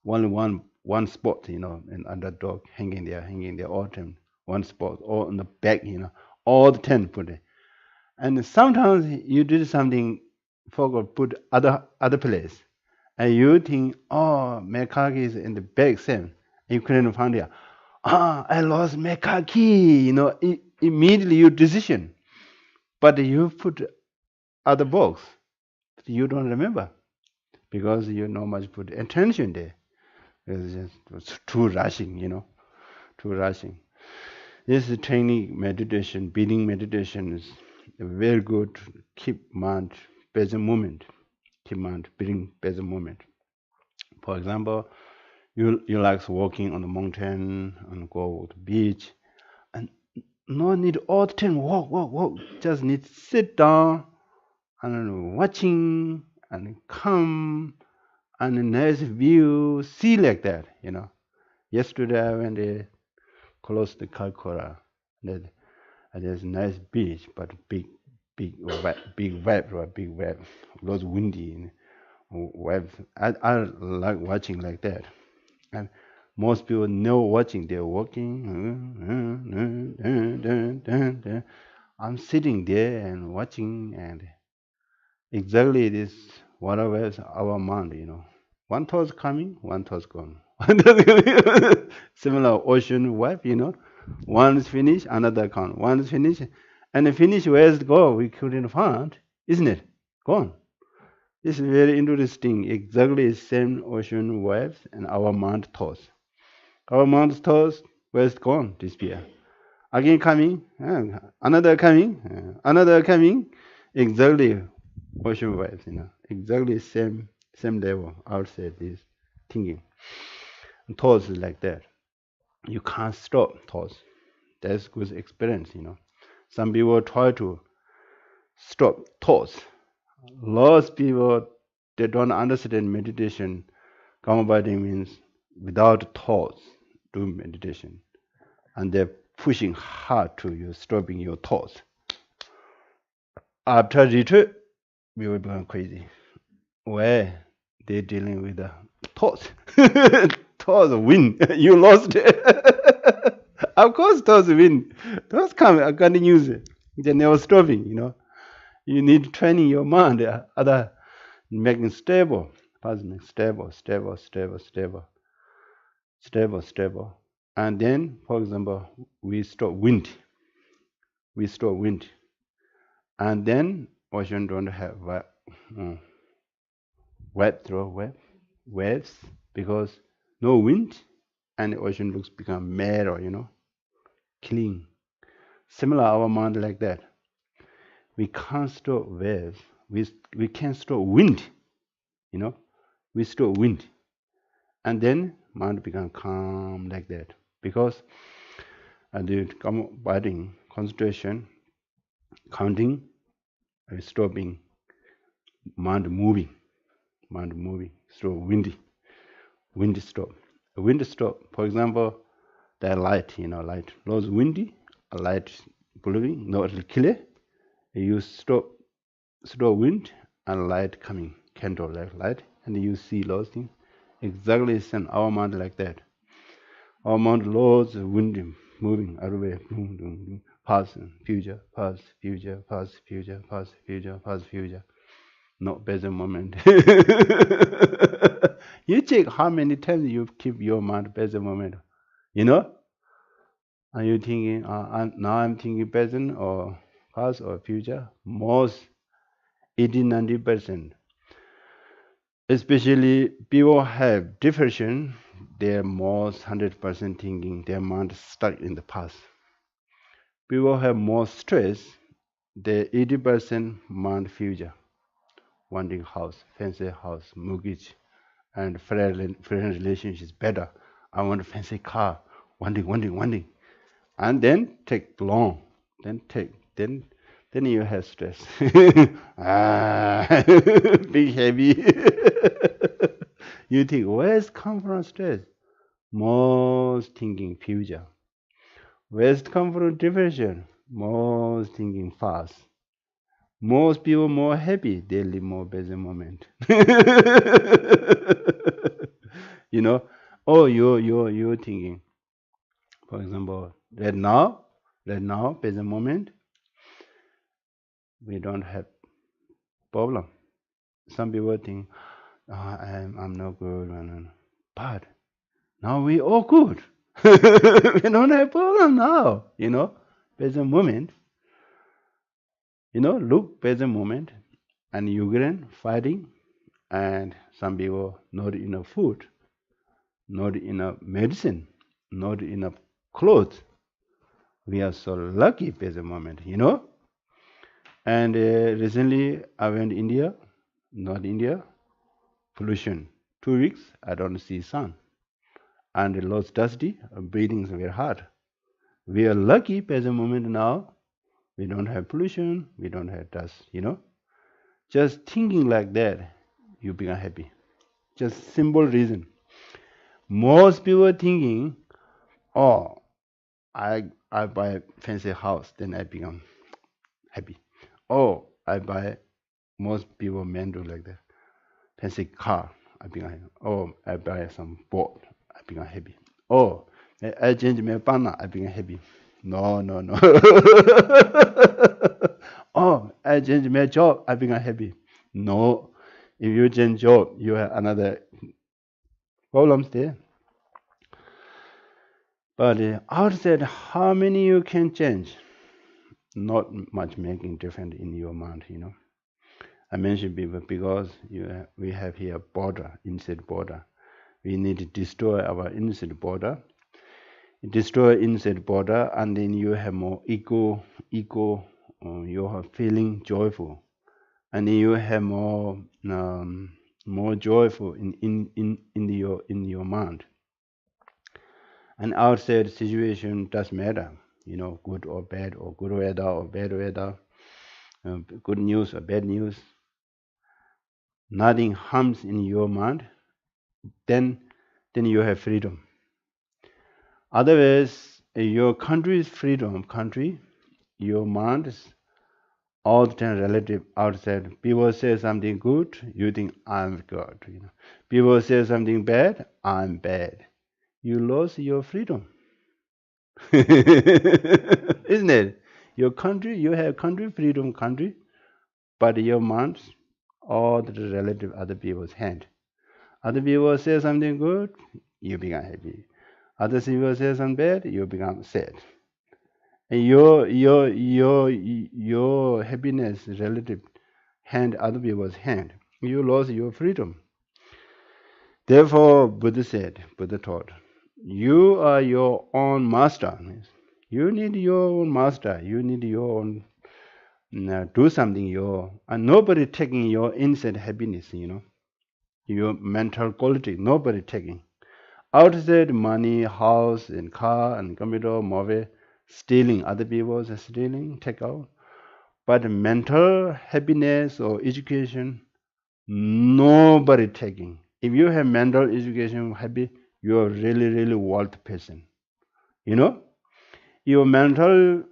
one spot, and under dog hanging there, all time, one spot, or on the back, all the 10 put it. And sometimes you did something, forgot put other place, and you think, oh, my khaki is in the back same. You couldn't find it. I lost my khaki. Immediately your decision, but you put other box, you don't remember because you not much put attention there. It's too rushing, too rushing. This is training meditation, breathing meditation is very good. Keep mind present moment. Keep mind being present moment. For example, you like walking on the mountain and go to the beach, and no need all the time walk. Just need to sit down and watching and come and a nice view, see like that. Yesterday I went close to Kalkora. That there's a nice beach, but big wave, right? Big wave. It was windy waves. I like watching like that. And most people know watching. They're walking. I'm sitting there and watching, and exactly this water waves our mind. One thought's coming, one thought's gone. Similar ocean wave. One is finished, another come. One is finished, and the finish where's it go? We couldn't find, isn't it? Gone. It's very interesting. Exactly the same ocean waves and our mind thoughts. Our mind thoughts, where's it gone? Disappear. Again coming, another coming, another coming. Exactly ocean waves. Exactly same level outside this thinking. Thoughts is like that. You can't stop thoughts. That's good experience. Some people try to stop thoughts. Lots of people, they don't understand meditation. Kamabadi means without thoughts, do meditation. And they're pushing hard to you, stopping your thoughts. After retreat, we will become crazy. Where they're dealing with the thoughts. Thoughts win. You lost it. Of course, thoughts win. Thoughts come continues. They're never stopping. You need training your mind, other making stable, positive, stable. And then, for example, we stop wind. And then ocean don't have waves because no wind, and the ocean looks become narrow, clean. Similar our mind like that. We can't stop waves. We can't stop wind. We stop wind, and then mind become calm like that because the abiding concentration, counting, stopping, mind moving, stop wind stop. Wind stop. For example, the light, light. Those windy, a light blowing, not clear. You stop wind and light coming, candle like light, and you see those things. Exactly same our mind like that. Our mind loads wind moving everywhere. Boom, boom, boom. Past, future, past, future, past, future, past, future, past, future. Not present moment. You check how many times you keep your mind present moment. You know? Are you thinking, now I'm thinking present or past or future? Most 80-90%. Especially people have depression, they're most 100% thinking their mind stuck in the past. People have more stress, they're 80% mind future, wanting house, fancy house, mortgage, and friend relationship is better. I want a fancy car. wanting, and then take long, then you have stress. Ah, big heavy. You think where's come from stress? Most thinking future. Where's come from depression? Most thinking fast. Most people more happy, they live more present moment. You know, oh, you're thinking, for example, right now, present moment, we don't have problem. Some people think, "Ah, I'm not good, no. But now we all good. We don't have problem now, present moment, look present moment, and Ukraine fighting, and some people not enough food, not enough medicine, not enough clothes. We are so lucky present moment. And recently I went India, North India, pollution. 2 weeks I don't see sun, and it looks dusty. Breathing is very hard. We are lucky present moment now. We don't have pollution. We don't have dust. Just thinking like that, you become happy. Just simple reason. Most people thinking, oh, I buy fancy house, then I become happy. Oh, most people men do like that. Fancy car, I become happy. Oh, I buy some boat, I become happy. Oh, I change my partner, I become happy. No, no, no. Oh, I change my job, I become happy. No, if you change job, you have another problems there. But outside, how many you can change? Not much making difference in your mind. I mentioned because we have here border, inside border. We need to destroy our inside border, destroy inside border, and then you have more ego, you are feeling joyful, and then you have more joyful in your mind. And outside situation does matter, good or bad, or good weather or bad weather, good news or bad news. Nothing harms in your mind, then you have freedom. Otherwise, your country's freedom country, your mind is all the time relative outside. People say something good, you think I'm good. People say something bad, I'm bad. You lost your freedom. Isn't it? Your country, you have country, freedom country, but your mind, all the relative other people's hand. Other people say something good, you become happy. Other people say something bad, you become sad. And your happiness relative hand other people's hand. You lost your freedom. Therefore, Buddha taught, you are your own master. You need your own master. You need your own do something and nobody taking your inside happiness. Your mental quality. Nobody taking. Outside money, house, and car, and computer, mobile, stealing. Other people's stealing, take out. But mental happiness or education, nobody taking. If you have mental education happy, you are really, really world person. Your mental,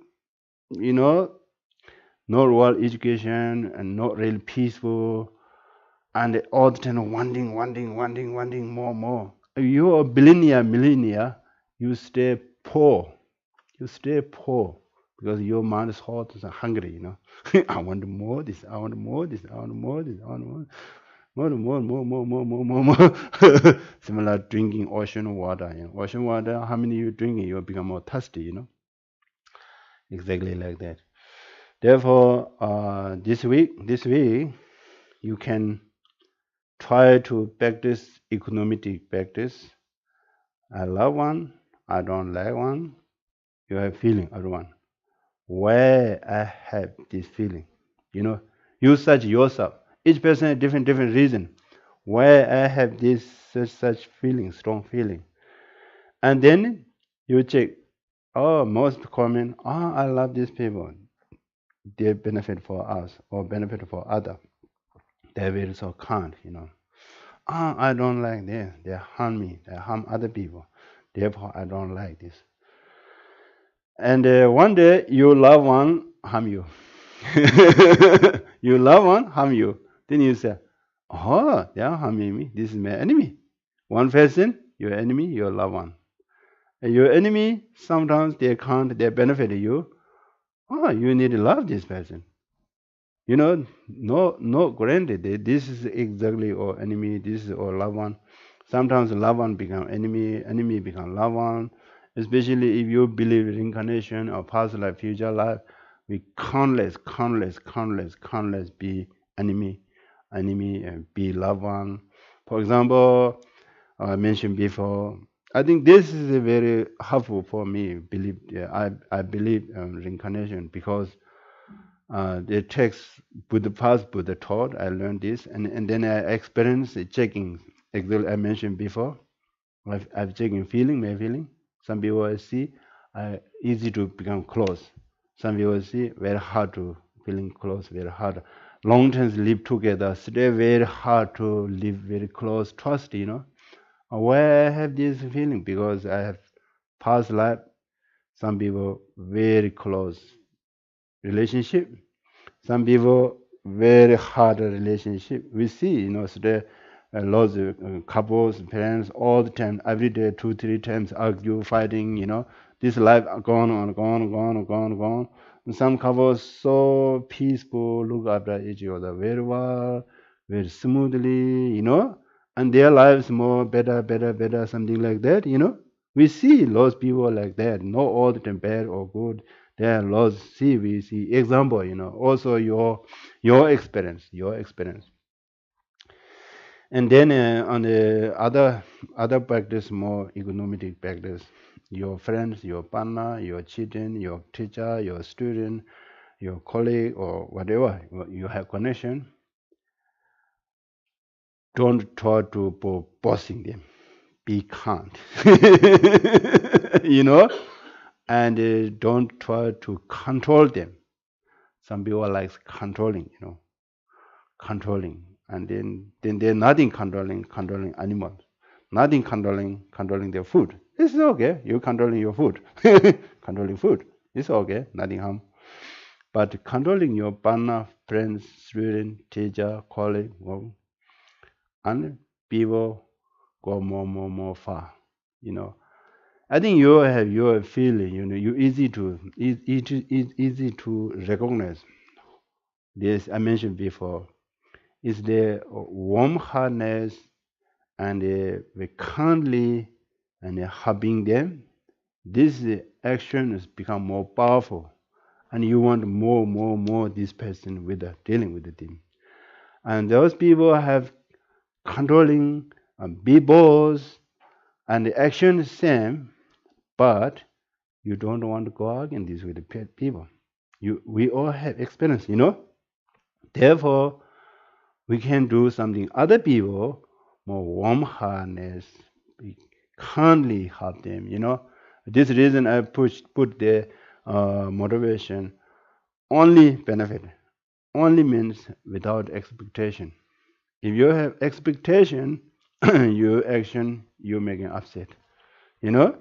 not world education and not really peaceful, and all the time wanting more. If you are billionaire, millionaire, you stay poor. You stay poor because your mind is hot and hungry. I want more this. I want more this. I want more this. I want more. Similar drinking ocean water. Ocean water. How many you drinking? You become more thirsty. Exactly like that. Therefore, this week you can try to practice economic practice. I love one. I don't like one. You have feeling other one. Where I have this feeling. You search yourself. Each person has different reason. Where I have this such feeling, strong feeling. And then You check, oh, most common, oh, I love these people. They benefit for us or benefit for other. They will so kind, Ah, I don't like this. They harm me. They harm other people. Therefore, I don't like this. And one day, your loved one harm you. Your loved one harm you. Then you say, oh, they are harming me. This is my enemy. One person, your enemy, your loved one. And your enemy, sometimes they can't, they benefit you. Oh, you need to love this person. No, granted, this is exactly our enemy, this is our loved one. Sometimes loved one become enemy, enemy become loved one. Especially if you believe in reincarnation or past life, future life, we countless be enemy and be loved one. For example, I mentioned before. I think this is a very helpful for me. I believe reincarnation because the text Buddha past Buddha taught. I learned this, and then I experienced checking. Exactly, I mentioned before. I've checking feeling, my feeling. Some people I see easy to become close. Some people see very hard to feeling close, very hard. Long term live together, stay very hard to live very close, trust. Why I have this feeling because I have past life. Some people very close relationship. Some people very hard relationship. We see, today lots of couples, parents, all the time, every day, 2, 3 times argue, fighting. This life gone on, gone. And some couples so peaceful, look after each other very well, very smoothly, and their lives more better, something like that. We see lots of people like that, not all the time bad or good. There are lots. See, we see example. Also your experience, and then on the other practice, more economic practice. Your friends, your partner, your children, your teacher, your student, your colleague, or whatever you have connection. Don't try to bossing them. Be kind, and don't try to control them. Some people like controlling, and then they're nothing controlling animals, nothing controlling their food. It's okay. You controlling your food, controlling food. It's okay. Nothing harm. But controlling your partner, friends, student, teacher, colleague, and people go more far. You know. I think you have your feeling. You easy to recognize. This I mentioned before is the warm heartedness and the kindly and helping them. This action has become more powerful, and you want more this person with dealing with the thing. And those people have controlling big boss, and the action is same, but you don't want to go against this with the people. We all have experience. Therefore, we can do something other people more warm heartedness. We kindly help them. This reason I put the motivation only benefit, only means without expectation. If you have expectation, your action you making upset. You know,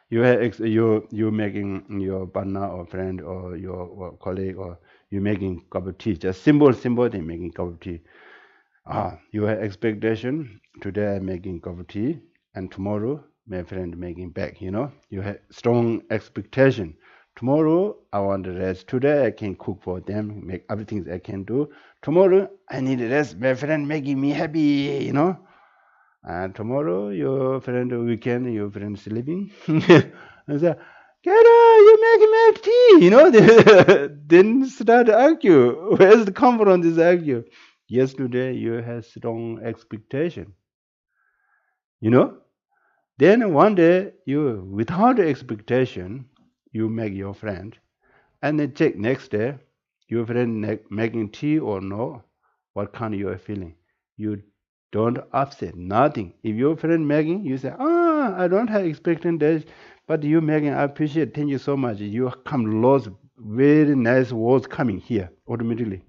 you making your partner or friend or your colleague or you making cup of tea. Just simple thing making cup of tea. You have expectation. Today I'm making cup of tea, and tomorrow my friend making back. You have strong expectation. Tomorrow I want to rest. Today I can cook for them, make everything I can do. Tomorrow I need rest. My friend making me happy. And tomorrow your friend weekend, your friend sleeping. And say, Kara, you make tea. Then start argue. Where's the come from this argue? Yesterday you had strong expectation. You know. Then one day you, without expectation, you make your friend, and then check next day, your friend making tea or no, what kind of you are feeling? You don't upset nothing. If your friend making, you say, I don't have expectation that But you, Megan, I appreciate. Thank you so much. You come lots very nice words coming here automatically.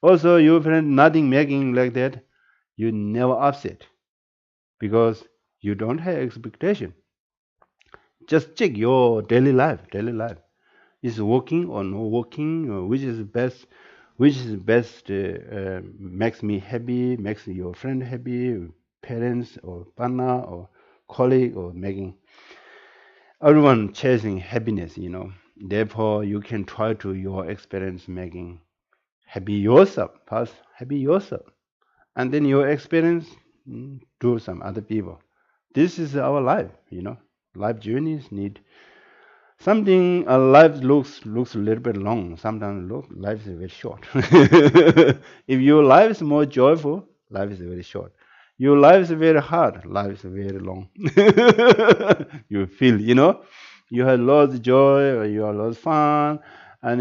Also, your friend nothing making like that. You never upset because you don't have expectation. Just check your daily life. Daily life is working or not working. Or which is best? Which is best? Makes me happy. Makes your friend happy. Parents or partner or colleague or making everyone chasing happiness. Therefore you can try to your experience making happy yourself first, happy yourself, and then your experience, do some other people. This is our life. Life journeys need something. Life looks a little bit long. Sometimes life is very short. If your life is more joyful, life is very short. Your life is very hard, life is very long. You feel. You have lost joy, or you have lost fun, and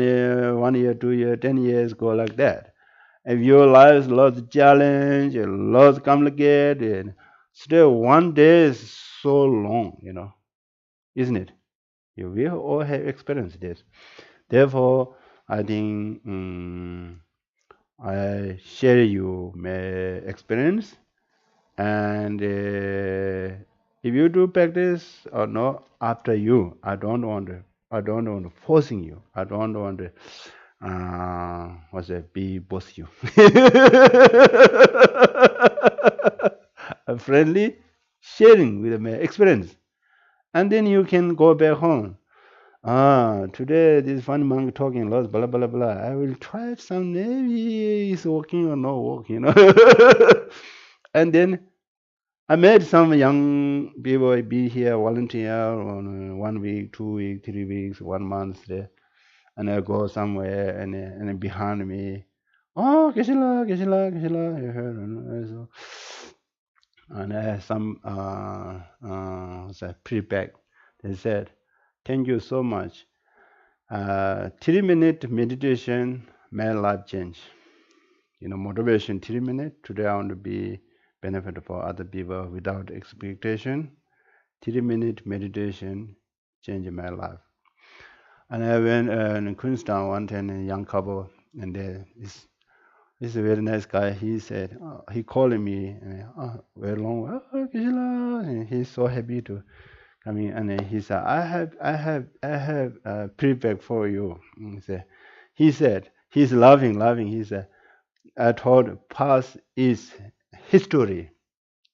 1 year, 2 year, 10 years go like that. If your life is lots challenge, lots complicated, still one day is so long, isn't it? You will all have experienced this. Therefore, I think I share you my experience, and if you do practice or not after you, I don't want to forcing you. I don't want to what's that, be boss you. A friendly sharing with my experience, and then you can go back home. Today this funny monk talking lots, blah blah blah. I will try some, maybe it's working or not working. And then I met some young people be here volunteer on 1 week, 2 week, 3 weeks, 1 month there, and I go somewhere and behind me, oh, Kishila, Kishila, Kishila, you heard, so, and I had some what's that, pre-pack. They said, thank you so much. 3 minute meditation made life change. Motivation 3 minutes. Today I want to be benefit for other people without expectation. 3 minute meditation changed my life. And I went in Queenstown one time, a young couple, and this a very nice guy. He said, he called me, and very long, Kishila, and he's so happy to come in. And he said, I have prepared for you. He said, he's laughing. He said, I thought past is history,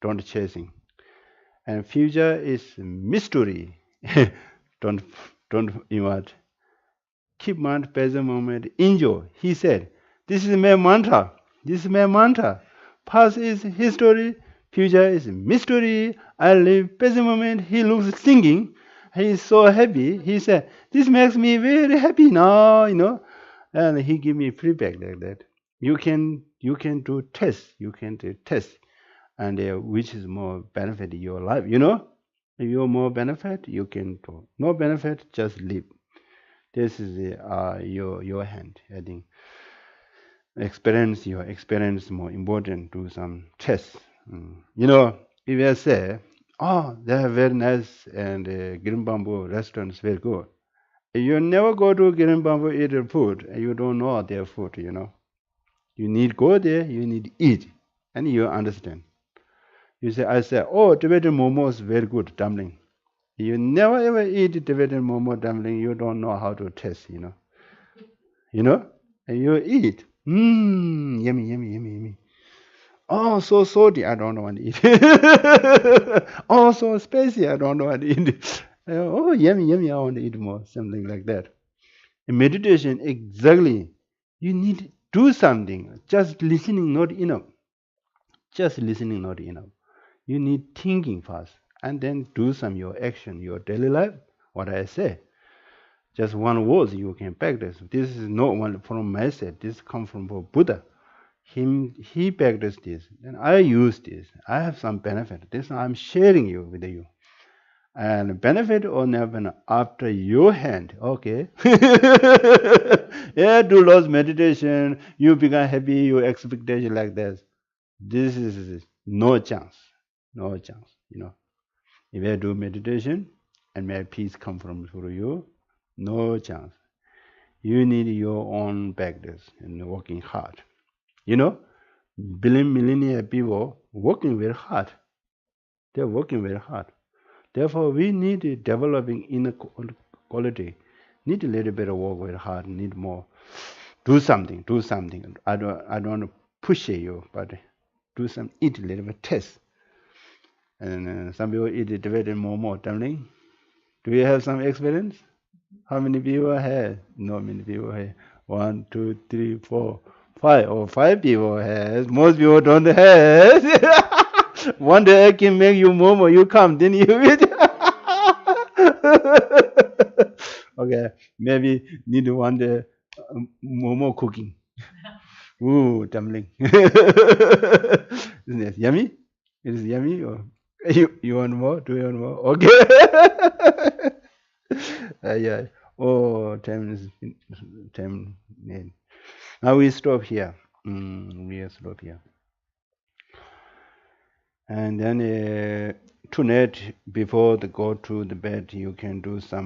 don't chasing, and future is mystery. don't don't imagine. Keep mind present moment. Enjoy. He said, this is my mantra. This is my mantra. Past is history. Future is mystery. I live present moment. He looks singing. He is so happy. He said, this makes me very happy now. And he give me feedback like that. You can do test. You can do test, and which is more benefit in your life. If you're more benefit, you can do. No benefit, just live. This is your hand. I think your experience more important. Do some tests. If I say, oh, they are very nice, and green bamboo restaurants very good. You never go to green bamboo eat their food, and you don't know their food. You need go there, you need eat, and you understand. I say, oh, Tibetan momo is very good dumpling. You never ever eat Tibetan momo dumpling, you don't know how to taste. And you eat. Yummy, yummy, yummy, yummy. Oh, so salty, I don't want to eat. Oh, so spicy, I don't want to eat. Oh, yummy, yummy, I want to eat more. Something like that. In meditation, exactly. You need to do something. Just listening not enough. Just listening not enough. You need thinking first, and then do some your action, your daily life. What I say. Just one word you can practice. This is not one from myself. This comes from Buddha. He practiced this, and I use this. I have some benefit. This I'm sharing you with you. And benefit or never after your hand. Okay. Yeah, do lots meditation. You become happy. Your expectation like this. This is no chance. No chance. If I do meditation and may peace come from through you. No chance. You need your own practice and working hard. You know, billion millennia people working very hard. They're working very hard. Therefore, we need developing inner quality. Need a little bit of work very hard. Need more. Do something. Do something. I don't want to push you, but do some. Eat a little bit. Test. And some people eat it very more. Darling. Do you have some experience? How many people have? Not many people have. 1, 2, 3, 4, 5. Or 5 people have. Most people don't have. One day I can make you momo. You come, then you eat. Okay, maybe need one day momo cooking. Ooh, dumpling. Isn't it yummy? It is yummy. Or you want more? Do you want more? Okay. Yeah. Oh, time is time. Now we stop here. We stop here. And then tonight, before the go to the bed, you can do some